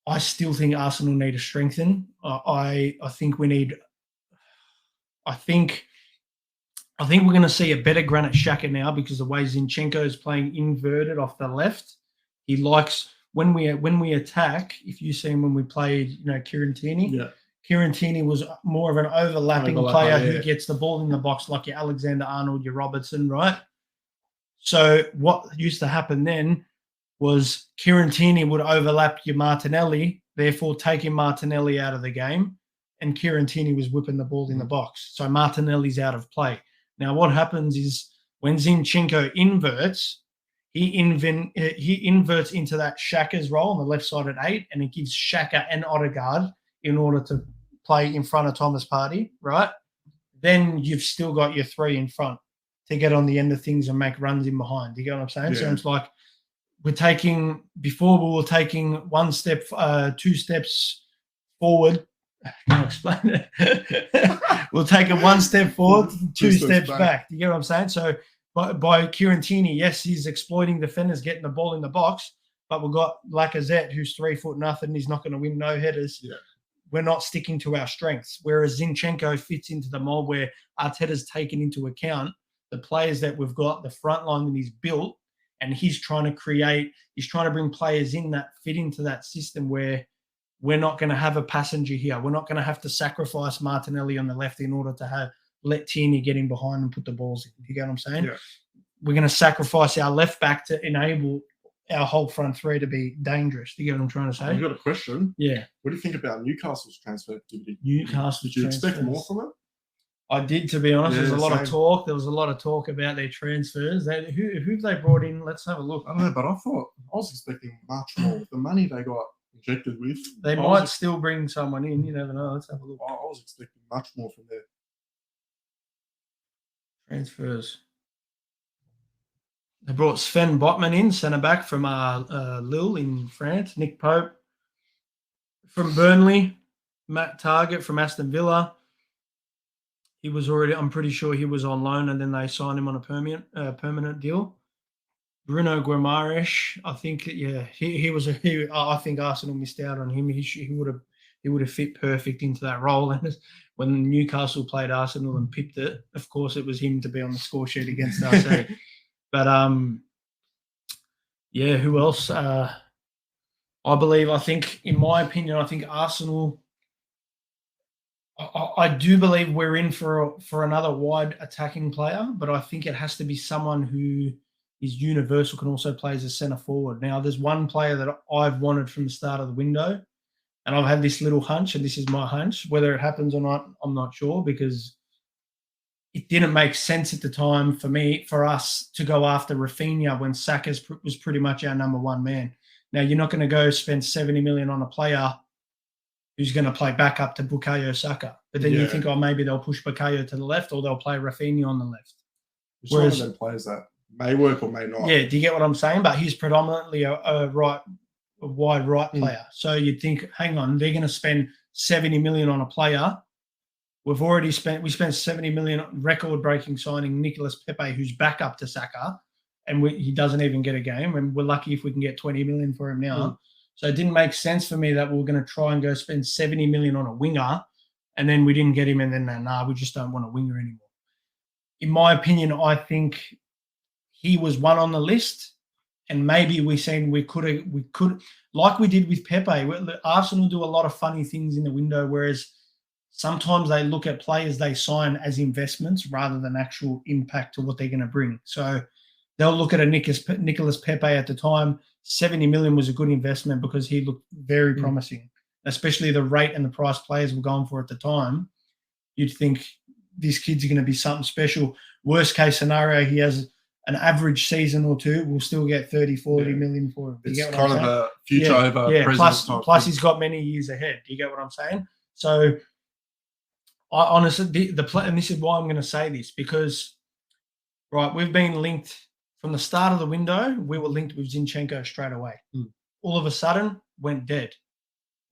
I still think Arsenal need to strengthen. I think we need, I think we're going to see a better Granit Xhaka now, because the way Zinchenko is playing inverted off the left, he likes, when we attack, if you see him when we played, Kieran Tierney. Yeah. Kieran Tierney was more of an overlapping player who gets the ball in the box, like your Alexander-Arnold, your Robertson, right? So what used to happen then was Kieran Tierney would overlap your Martinelli, therefore taking Martinelli out of the game, and Kieran Tierney was whipping the ball in the box. So Martinelli's out of play. Now what happens is when Zinchenko inverts, he inverts into that Xhaka's role on the left side at 8, and it gives Xhaka and Odegaard in order to play in front of Thomas Partey, right? Then you've still got your 3 in front to get on the end of things and make runs in behind. Do you get what I'm saying? Yeah. So it's like before we were taking 1 step, 2 steps forward. Can I explain it? We'll take it 1 step forward, 2 steps back. Do you get what I'm saying? So by Kieran Tierney, yes, he's exploiting defenders, getting the ball in the box, but we've got Lacazette, who's 3 foot nothing. He's not going to win no headers. Yeah. We're not sticking to our strengths. Whereas Zinchenko fits into the mold where Arteta's taken into account the players that we've got, the front line that he's built, and he's trying to bring players in that fit into that system where we're not going to have a passenger here. We're not going to have to sacrifice Martinelli on the left in order to let Tierney get in behind and put the balls in. Do you get what I'm saying? Yeah. We're going to sacrifice our left back to enable our whole front 3 to be dangerous. Do you get what I'm trying to say? I've got a question. Yeah. What do you think about Newcastle's transfer activity? Newcastle's Did you expect more from it? I did, to be honest. Yeah, There's a lot same. of talk. There was a lot of talk about their transfers. Who've they brought in? Let's have a look. I don't know, but I was expecting much more with the money they got injected with. They might still bring someone in. You never know. Let's have a look. I was expecting much more from there. Transfers. They brought Sven Botman in, centre-back from Lille in France. Nick Pope from Burnley. Matt Targett from Aston Villa. He was already, I'm pretty sure he was on loan, and then they signed him on a permanent deal. Bruno Guimaraes, I think, yeah, I think Arsenal missed out on him. He would have fit perfect into that role. And when Newcastle played Arsenal and pipped it, of course, it was him to be on the score sheet against us. But yeah, who else? I think, in my opinion, I think Arsenal. I do believe we're in for another wide attacking player, but I think it has to be someone who is universal, can also play as a centre forward. Now, there's one player that I've wanted from the start of the window, and I've had this little hunch, and this is my hunch. Whether it happens or not, I'm not sure, because it didn't make sense at the time for us to go after Rafinha when Saka was pretty much our number one man. Now, you're not going to go spend 70 million on a player who's going to play back up to Bukayo Saka. But then you think, oh, maybe they'll push Bukayo to the left or they'll play Rafinha on the left. It's one of them players that may work or may not. Yeah, do you get what I'm saying? But he's predominantly a wide right player. So you'd think, hang on, they're going to spend 70 million on a player. We spent 70 million record-breaking signing Nicolas Pepe, who's back up to Saka, and he doesn't even get a game. And we're lucky if we can get 20 million for him now. So it didn't make sense for me that we were going to try and go spend 70 million on a winger, and then we didn't get him, and then we just don't want a winger anymore. In my opinion, I think he was one on the list, and maybe we could, like we did with Pepe. Arsenal do a lot of funny things in the window, whereas sometimes they look at players they sign as investments rather than actual impact to what they're going to bring. So they'll look at a Nicolas Pepe at the time. 70 million was a good investment because he looked very promising, especially the rate and the price players were going for at the time. You'd think this kid's going to be something special. Worst case scenario, he has an average season or two. We'll still get 30, 40 million for him. It's kind of a future over present. Plus he's got many years ahead. Do you get what I'm saying? So I honestly, and this is why I'm going to say this, because, right, we've been linked from the start of the window. We were linked with Zinchenko straight away. All of a sudden, went dead.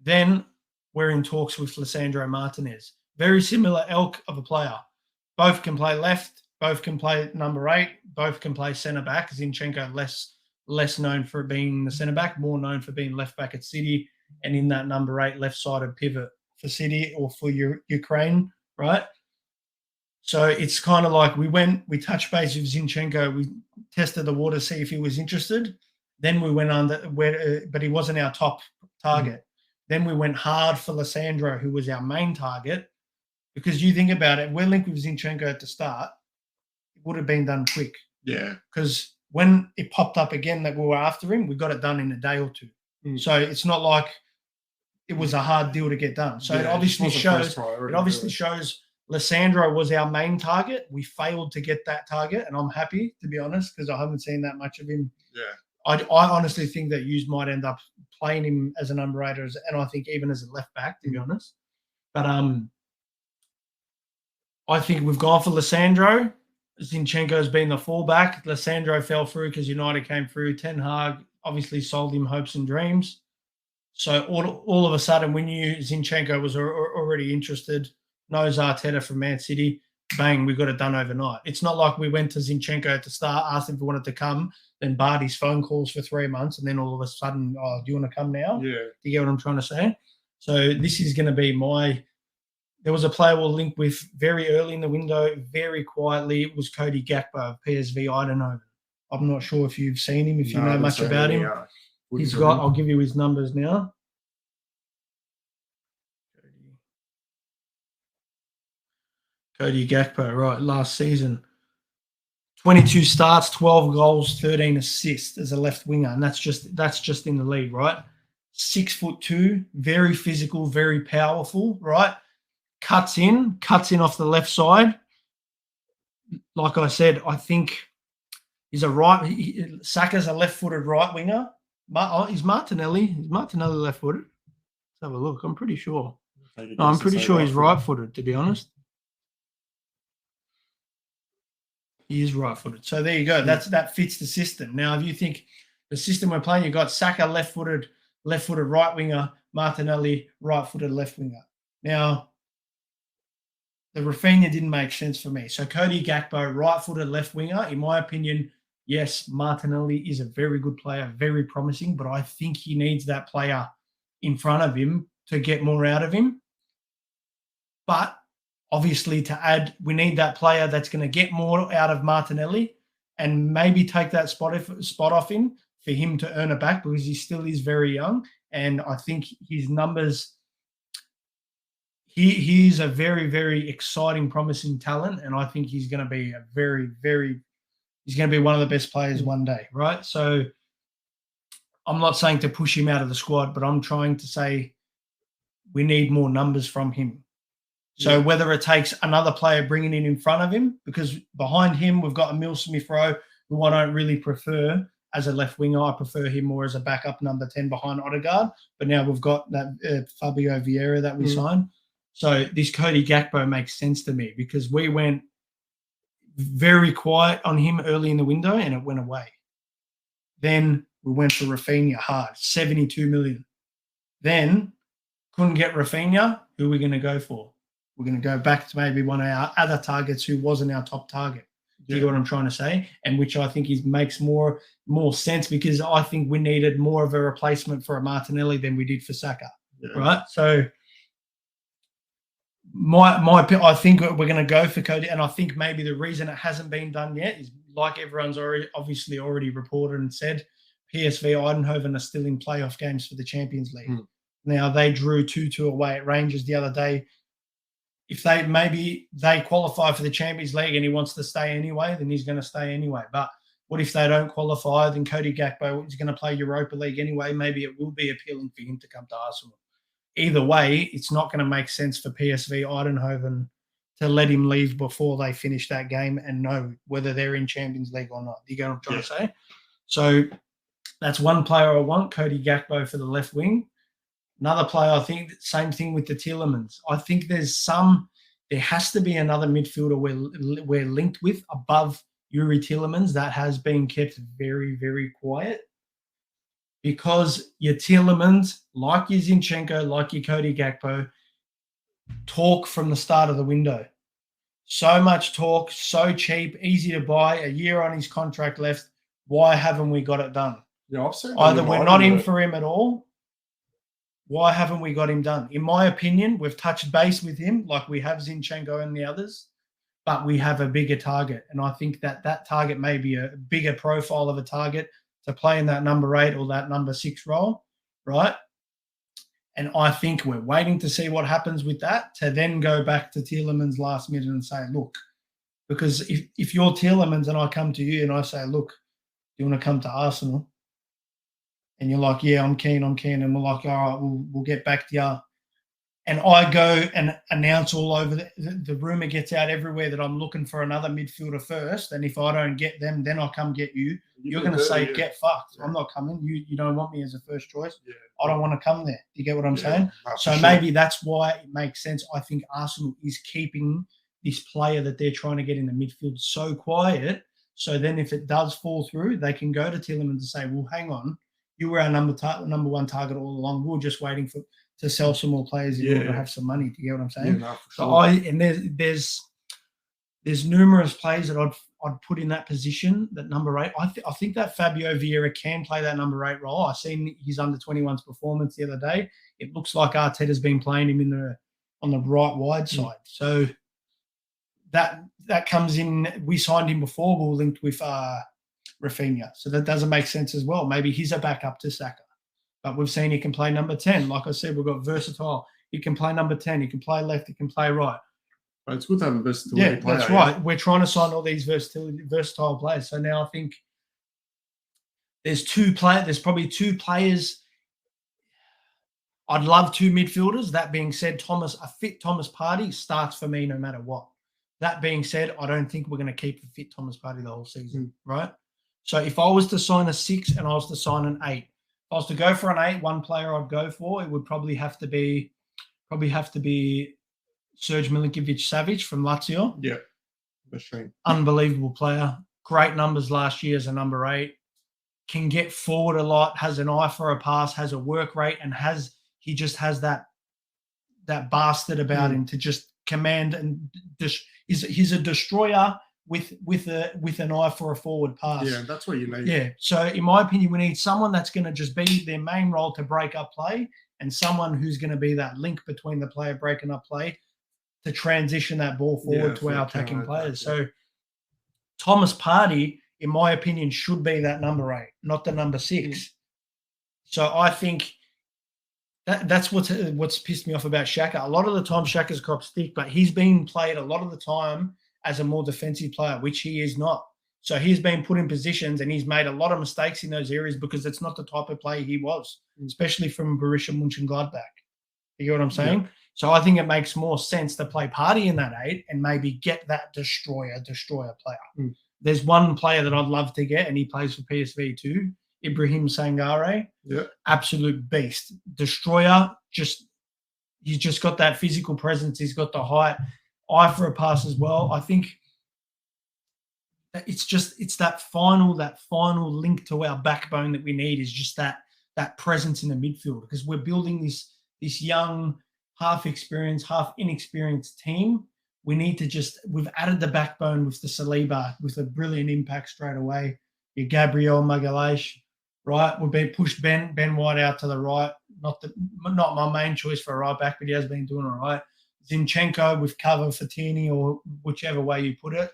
Then we're in talks with Lisandro Martinez. Very similar ilk of a player. Both can play left. Both can play number 8. Both can play centre back. Zinchenko less known for being the centre back, more known for being left back at City and in that number 8 left-sided pivot for City or for Ukraine, right? So it's kind of like we touched base with Zinchenko, we tested the water to see if he was interested. Then we went but he wasn't our top target. Then we went hard for Lisandro, who was our main target, because you think about it, we're linked with Zinchenko at the start. It would have been done quick. Yeah. Because when it popped up again that we were after him, we got it done in a day or two. So it's not like it was a hard deal to get done. So it obviously shows Lisandro was our main target. We failed to get that target, and I'm happy, to be honest, because I haven't seen that much of him. Yeah. I honestly think that Hughes might end up playing him as a number 8, and I think even as a left back, to be honest. But I think we've gone for Lisandro. Zinchenko's been the fullback. Lisandro fell through because United came through. Ten Hag obviously sold him hopes and dreams. So all of a sudden, we knew Zinchenko was already interested. Knows Arteta from Man City. Bang, we got it done overnight. It's not like we went to Zinchenko at the start, asked him if he wanted to come, then barred his phone calls for 3 months, and then all of a sudden, oh, do you want to come now? Yeah. Do you get what I'm trying to say? So this is going to be there was a player we'll link with very early in the window, very quietly. It was Cody Gakpo of PSV Eindhoven. I'm not sure if you've seen him, if you know much about him. He's got, I'll give you his numbers now. Cody Gakpo, right, last season. 22 starts, 12 goals, 13 assists as a left winger, and that's just in the league, right? 6'2", very physical, very powerful, right? Cuts in off the left side. Like I said, I think he's Saka's a left-footed right winger. Is Martinelli left-footed? Let's have a look. I'm pretty sure. No, I'm pretty sure he's right-footed, to be honest. He is right-footed. So there you go. That fits the system. Now, if you think the system we're playing, you've got Saka left-footed right winger, Martinelli right-footed left winger. Now, the Rafinha didn't make sense for me. So Cody Gakpo, right-footed left winger, in my opinion, yes, Martinelli is a very good player, very promising, but I think he needs that player in front of him to get more out of him. But obviously, to add, we need that player that's going to get more out of Martinelli and maybe take that spot off him for him to earn it back, because he still is very young. And I think his numbers, he's a very, very exciting, promising talent. And I think he's going to be he's going to be one of the best players one day, right? So I'm not saying to push him out of the squad, but I'm trying to say we need more numbers from him. So whether it takes another player bringing in front of him, because behind him we've got Emil Smith-Rowe, who I don't really prefer as a left winger. I prefer him more as a backup number 10 behind Odegaard. But now we've got that Fabio Vieira that we signed. So this Cody Gakpo makes sense to me because we went very quiet on him early in the window and it went away. Then we went for Rafinha hard, 72 million. Then couldn't get Rafinha. Who are we going to go for? We're going to go back to maybe one of our other targets who wasn't our top target. Do you know what I'm trying to say? And which I think makes more sense because I think we needed more of a replacement for a Martinelli than we did for Saka, right? So I think we're going to go for Cody, and I think maybe the reason it hasn't been done yet is like everyone's already reported and said, PSV Eindhoven are still in playoff games for the Champions League. Now they drew 2-2 away at Rangers the other day. If they qualify for the Champions League and he wants to stay anyway, then he's going to stay anyway. But what if they don't qualify? Then Cody Gakpo is going to play Europa League anyway. Maybe it will be appealing for him to come to Arsenal. Either way, it's not going to make sense for PSV Eindhoven to let him leave before they finish that game and know whether they're in Champions League or not. Do you get what I'm trying to say? So that's one player I want, Cody Gakpo for the left wing. Another player, I think, same thing with the Tielemans. I think there has to be another midfielder we're linked with above Yuri Tielemans that has been kept very, very quiet. Because your Tielemans, like your Zinchenko, like your Cody Gakpo, talk from the start of the window. So much talk, so cheap, easy to buy, a year on his contract left. Why haven't we got it done? Yeah, I've seen either we're not in for him at all. Why haven't we got him done? In my opinion, we've touched base with him like we have Zinchenko and the others, but we have a bigger target. And I think that target may be a bigger profile of a target to play in that number 8 or that number 6 role, right? And I think we're waiting to see what happens with that to then go back to Tielemans last minute and say, look, because if you're Tielemans and I come to you and I say, look, do you want to come to Arsenal? And you're like, yeah, I'm keen. And we're like, all right, we'll get back to you. And I go and announce all over, the rumor gets out everywhere that I'm looking for another midfielder first. And if I don't get them, then I'll come get you. You're going to say, get fucked. I'm not coming. You don't want me as a first choice. I don't want to come there. Do you get what I'm saying? So maybe that's why it makes sense. I think Arsenal is keeping this player that they're trying to get in the midfield so quiet. So then if it does fall through, they can go to Tielemans and say, well, hang on. You were our number 1 target all along. We were just waiting to sell some more players in order to have some money. Do you get what I'm saying? Yeah, no, so there's numerous players that I'd put in that position, that number 8. I think that Fabio Vieira can play that number 8 role. I seen his under-21s performance the other day. It looks like Arteta's been playing him on the right wide side. So that comes in. We signed him before. We were linked with Rafinha. So that doesn't make sense as well. Maybe he's a backup to Saka. But we've seen he can play number 10. Like I said, we've got versatile. He can play number 10. He can play left. He can play right. But it's good to have a versatility player. That's right. We're trying to sign all these versatile players. So now I think there's probably 2 players. I'd love 2 midfielders. That being said, a fit Thomas Partey starts for me no matter what. That being said, I don't think we're going to keep the fit Thomas Partey the whole season, right? So if I was to sign a 6 and I was to sign an 8, if I was to go for an 8, one player I'd go for, it would probably have to be Serge Milinkovic-Savic from Lazio. Yeah, machine. Unbelievable player. Great numbers last year as a number 8. Can get forward a lot, has an eye for a pass, has a work rate, and he just has that bastard about him to just command and he's a destroyer with an eye for a forward pass. Yeah, that's what you need. Yeah. So in my opinion, we need someone that's going to just be their main role to break up play, and someone who's going to be that link between the player breaking up play to transition that ball forward to our attacking players. So Thomas Partey, in my opinion, should be that number 8, not the number 6. So I think that's what's pissed me off about Xhaka. A lot of the time, Xhaka's cop stick, but he's been played a lot of the time as a more defensive player, which he is not. So he's been put in positions and he's made a lot of mistakes in those areas because it's not the type of player he was, especially from Borussia Mönchengladbach. You get what I'm saying? So I think it makes more sense to play Partey in that 8 and maybe get that destroyer player. Mm. There's one player that I'd love to get, and he plays for PSV too, Ibrahim Sangare. Yeah. Absolute beast. Destroyer, he's just got that physical presence. He's got the height, eye for a pass as well. I think it's that final link to our backbone that we need is just that presence in the midfield, because we're building this young, half experienced, half inexperienced team. We need to we've added the backbone with the Saliba with a brilliant impact straight away. Your Gabriel Magalhaes, right? We've been pushed Ben White out to the right. Not my main choice for a right back, but he has been doing all right. Zinchenko with cover for Tierney, or whichever way you put it.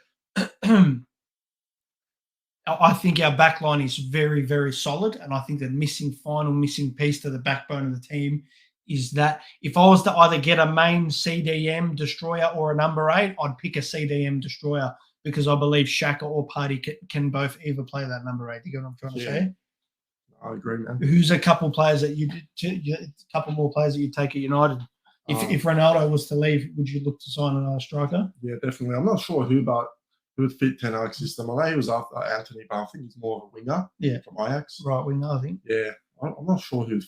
I think our back line is very, very solid, and I think the final missing piece to the backbone of the team is that if I was to either get a main CDM destroyer or a number 8, I'd pick a CDM destroyer, because I believe Xhaka or Partey can both either play that number 8. You get what I'm trying to say? I agree, man. Who's a couple players that a couple more players that you take at United? If Ronaldo was to leave, would you look to sign another striker? Yeah, definitely. I'm not sure who would fit Ten Hag's system. I know he was after Anthony, but I think he's more of a winger from Ajax. Right winger, I think. Yeah, I'm not sure who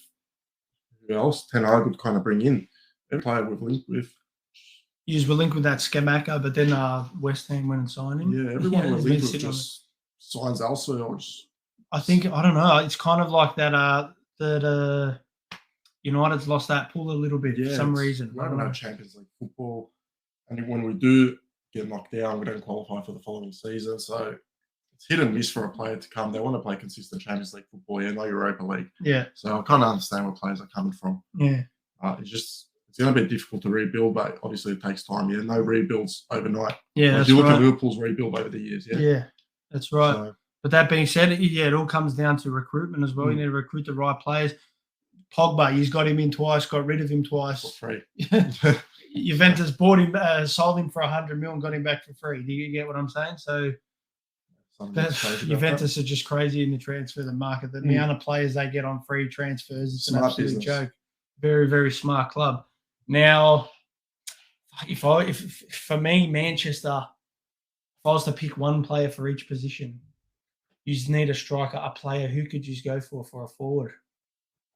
else Ten Hag would kind of bring in. Every player we've linked with. You were linked with that Skamaka, but then West Ham went and signed him. Yeah, everyone we're linked with just signs elsewhere. I don't know. It's kind of like that United's lost that pull a little bit for some reason. We haven't had Champions League football, and when we do get knocked down, we don't qualify for the following season. So it's hit and miss for a player to come. They want to play consistent Champions League football, no Europa League. Yeah. So I kind of understand where players are coming from. Yeah. It's going to be difficult to rebuild, but obviously it takes time. Yeah, no rebuilds overnight. Yeah, that's right. You look at Liverpool's rebuild over the years. Yeah, that's right. So, but that being said, it all comes down to recruitment as well. You need to recruit the right players. Pogba, he's got him in twice, got rid of him twice. For free. Juventus bought him, sold him for 100 million, got him back for free. Do you get what I'm saying? So Juventus are just crazy in the transfer market. The amount of players they get on free transfers, it's an absolute joke. Very, very smart club. Now, if for me, Manchester, if I was to pick one player for each position, you just need a striker, a player. Who could you go for a forward?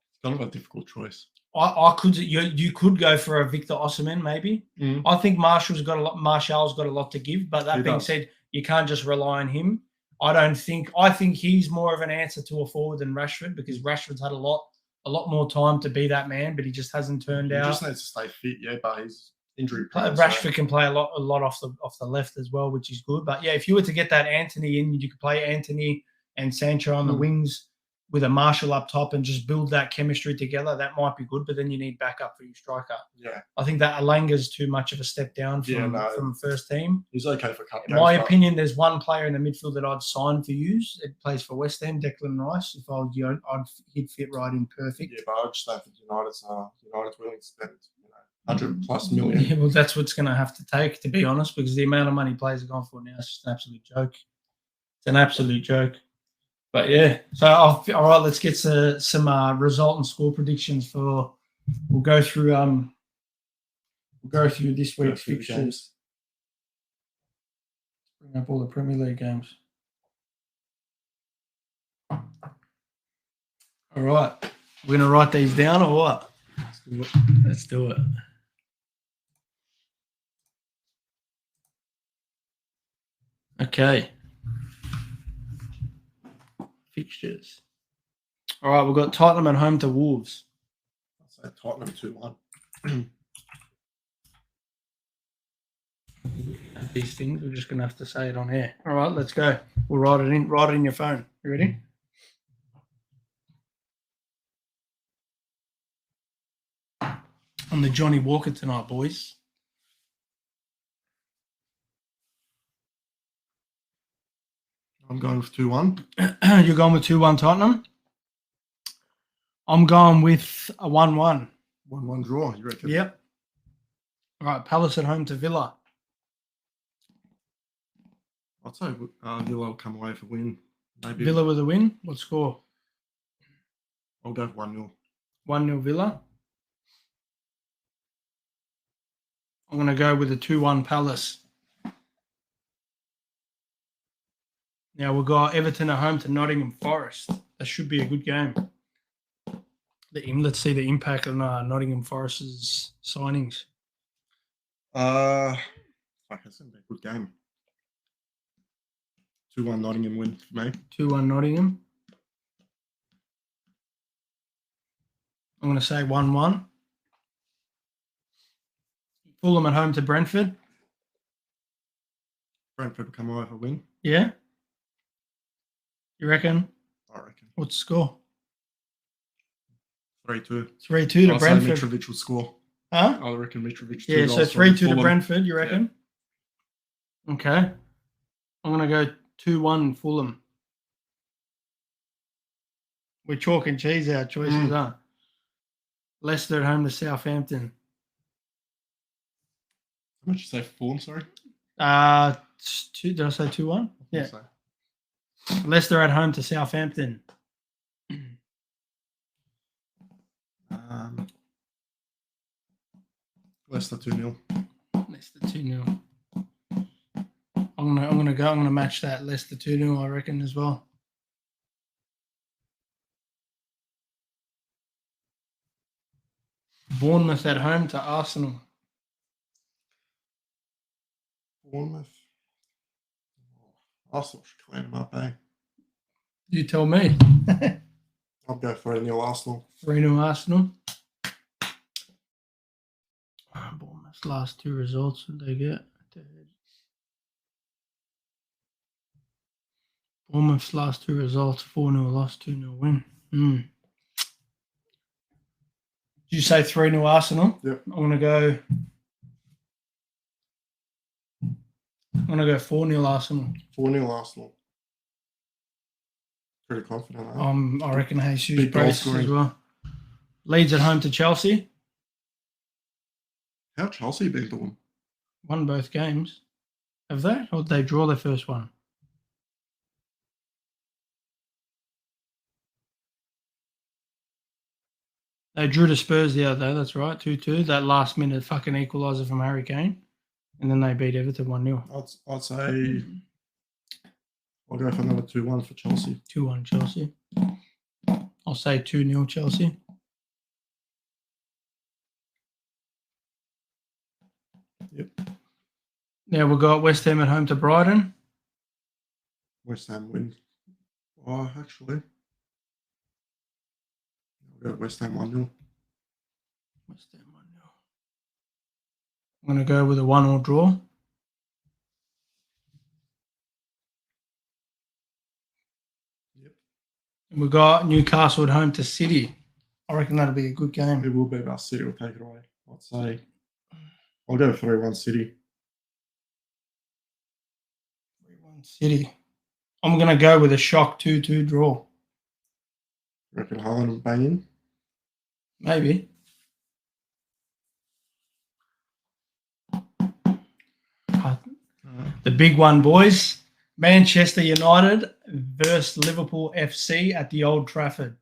It's kind of a difficult choice. You could go for a Victor Osimhen, maybe. I think Martial's got a lot to give, but that being said, you can't just rely on him. I think he's more of an answer to a forward than Rashford, because Rashford's had a lot more time to be that man, but he just hasn't turned out. He just needs to stay fit, but he's injury prone. Rashford can play a lot off the left as well, which is good. But yeah, if you were to get that Anthony in, you could play Anthony and Sancho on the wings with a Martial up top and just build that chemistry together. That might be good, but then you need backup for your striker. Yeah, I think that Alanga's too much of a step down from first team. He's okay for cup games. In my opinion, there's one player in the midfield that I'd sign for you. It plays for West Ham, Declan Rice. If he'd fit right in perfect. Yeah, but I just don't think United's willing to spend 100+ million. Yeah, well, that's what's going to have to take, to be honest, because the amount of money players are going for now is just an absolute joke. It's an absolute joke. But yeah, so all right, let's get to some result and score predictions for. We'll go through this week's fixtures. Bring up all the Premier League games. All right, we're gonna write these down or what? Let's do it. Okay. Fixtures. All right, we've got Tottenham at home to Wolves. I'll say Tottenham 2-1. These things, we're just going to have to say it on here. All right, let's go. We'll write it in your phone. You ready? On the Johnny Walker tonight, boys. I'm going with 2-1. You're going with 2-1 Tottenham? I'm going with a 1-1. 1-1 draw, you reckon? Yep. All right, Palace at home to Villa. I'd say Villa will come away with a win. Maybe Villa with a win? What score? I'll go for 1-0. 1-0 Villa. I'm going to go with a 2-1 Palace. Now we've got Everton at home to Nottingham Forest. That should be a good game. Let's see the impact on Nottingham Forest's signings. Fuck, that's going to be a good game. 2-1 Nottingham win for me. 2-1 Nottingham. I'm going to say 1-1. Fulham at home to Brentford. Brentford will come away with a win. Yeah? You reckon? I reckon. What's the score? 3-2. 3-2 to Brentford. Mitrovic will score. Huh? I reckon Mitrovic. Yeah, so 3-2 to Brentford, you reckon? Yeah. Okay. I'm going to go 2-1 Fulham. We're chalk and cheese our choices, aren't we? Leicester at home to Southampton. How much did you say Fulham, sorry? Did I say 2-1? Yeah. So. Leicester at home to Southampton. Leicester 2-0. Leicester 2-0. I'm gonna match that. Leicester 2-0, I reckon, as well. Bournemouth at home to Arsenal. Bournemouth. Arsenal should clean them up, eh? You tell me. I'll go 3-0 Arsenal. 3-0 Arsenal. Bournemouth's last 2 results, what did they get? Bournemouth's last 2 results, 4-0 loss, 2-0 win. Did you say 3-0 Arsenal? Yep. I'm gonna go 4-0 Arsenal. 4-0 Arsenal. Pretty confident. I reckon Jesus brace as well. Leeds at home to Chelsea. How Chelsea been doing? Won both games. Have they? Or did they draw their first one? They drew to Spurs the other day, that's right, 2-2. That last minute fucking equaliser from Harry Kane. And then they beat Everton 1-0. I'd say I'll go for another 2-1 for Chelsea. 2-1 Chelsea. I'll say 2-0 Chelsea. Yep. Now we've got West Ham at home to Brighton. West Ham win. Oh, actually. I'll go West Ham 1-0. West Ham 1-0. I'm going to go with a 1-1 draw. Yep. And we've got Newcastle at home to City. I reckon that'll be a good game. It will be, but City will take it away. I'd say I'll go 3-1 City. 3-1 City. I'm going to go with a shock 2-2 draw. Reckon Haaland will bang in? Maybe. The big one, boys. Manchester United versus Liverpool FC at the Old Trafford.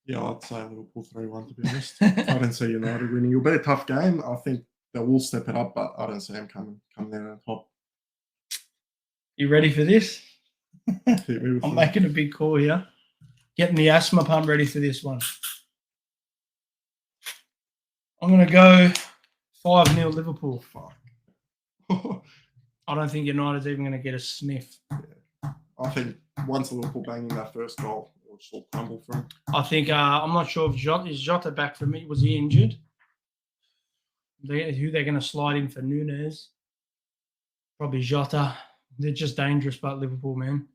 Yeah, I'd say Liverpool 3-1, to be honest. I don't see United winning. It'll be a tough game. I think they will step it up, but I don't see them coming down on top. You ready for this? I'm making a big call here. Getting the asthma pump ready for this one. I'm going to go 5-0 Liverpool. Fuck. I don't think United's even going to get a sniff. Yeah. I think once Liverpool bang in that first goal, it'll just all crumble for him. I think, I'm not sure if Jota back for me. Was he injured? Who they're going to slide in for Nunez? Probably Jota. They're just dangerous, but Liverpool, man.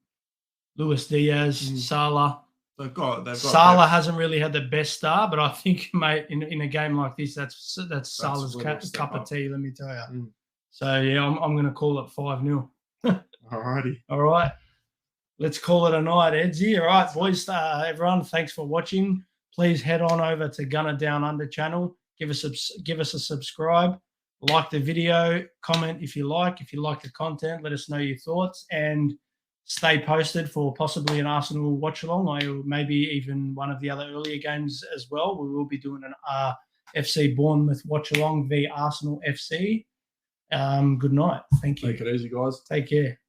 Luis Diaz, Salah. They've got Salah depth. hasn't really had the best start, but I think, mate, in a game like this, that's Salah's cup of tea, let me tell you. So, yeah, I'm going to call it 5-0. Alrighty. All right. Let's call it a night, Edzy. All right, boys, everyone, thanks for watching. Please head on over to GUNNA Down Under channel. Give us a subscribe. Like the video. Comment if you like. If you like the content, let us know your thoughts. And stay posted for possibly an Arsenal watch-along or maybe even one of the other earlier games as well. We will be doing FC Bournemouth watch along v Arsenal FC. Good night. Thank you. Take it easy, guys. Take care.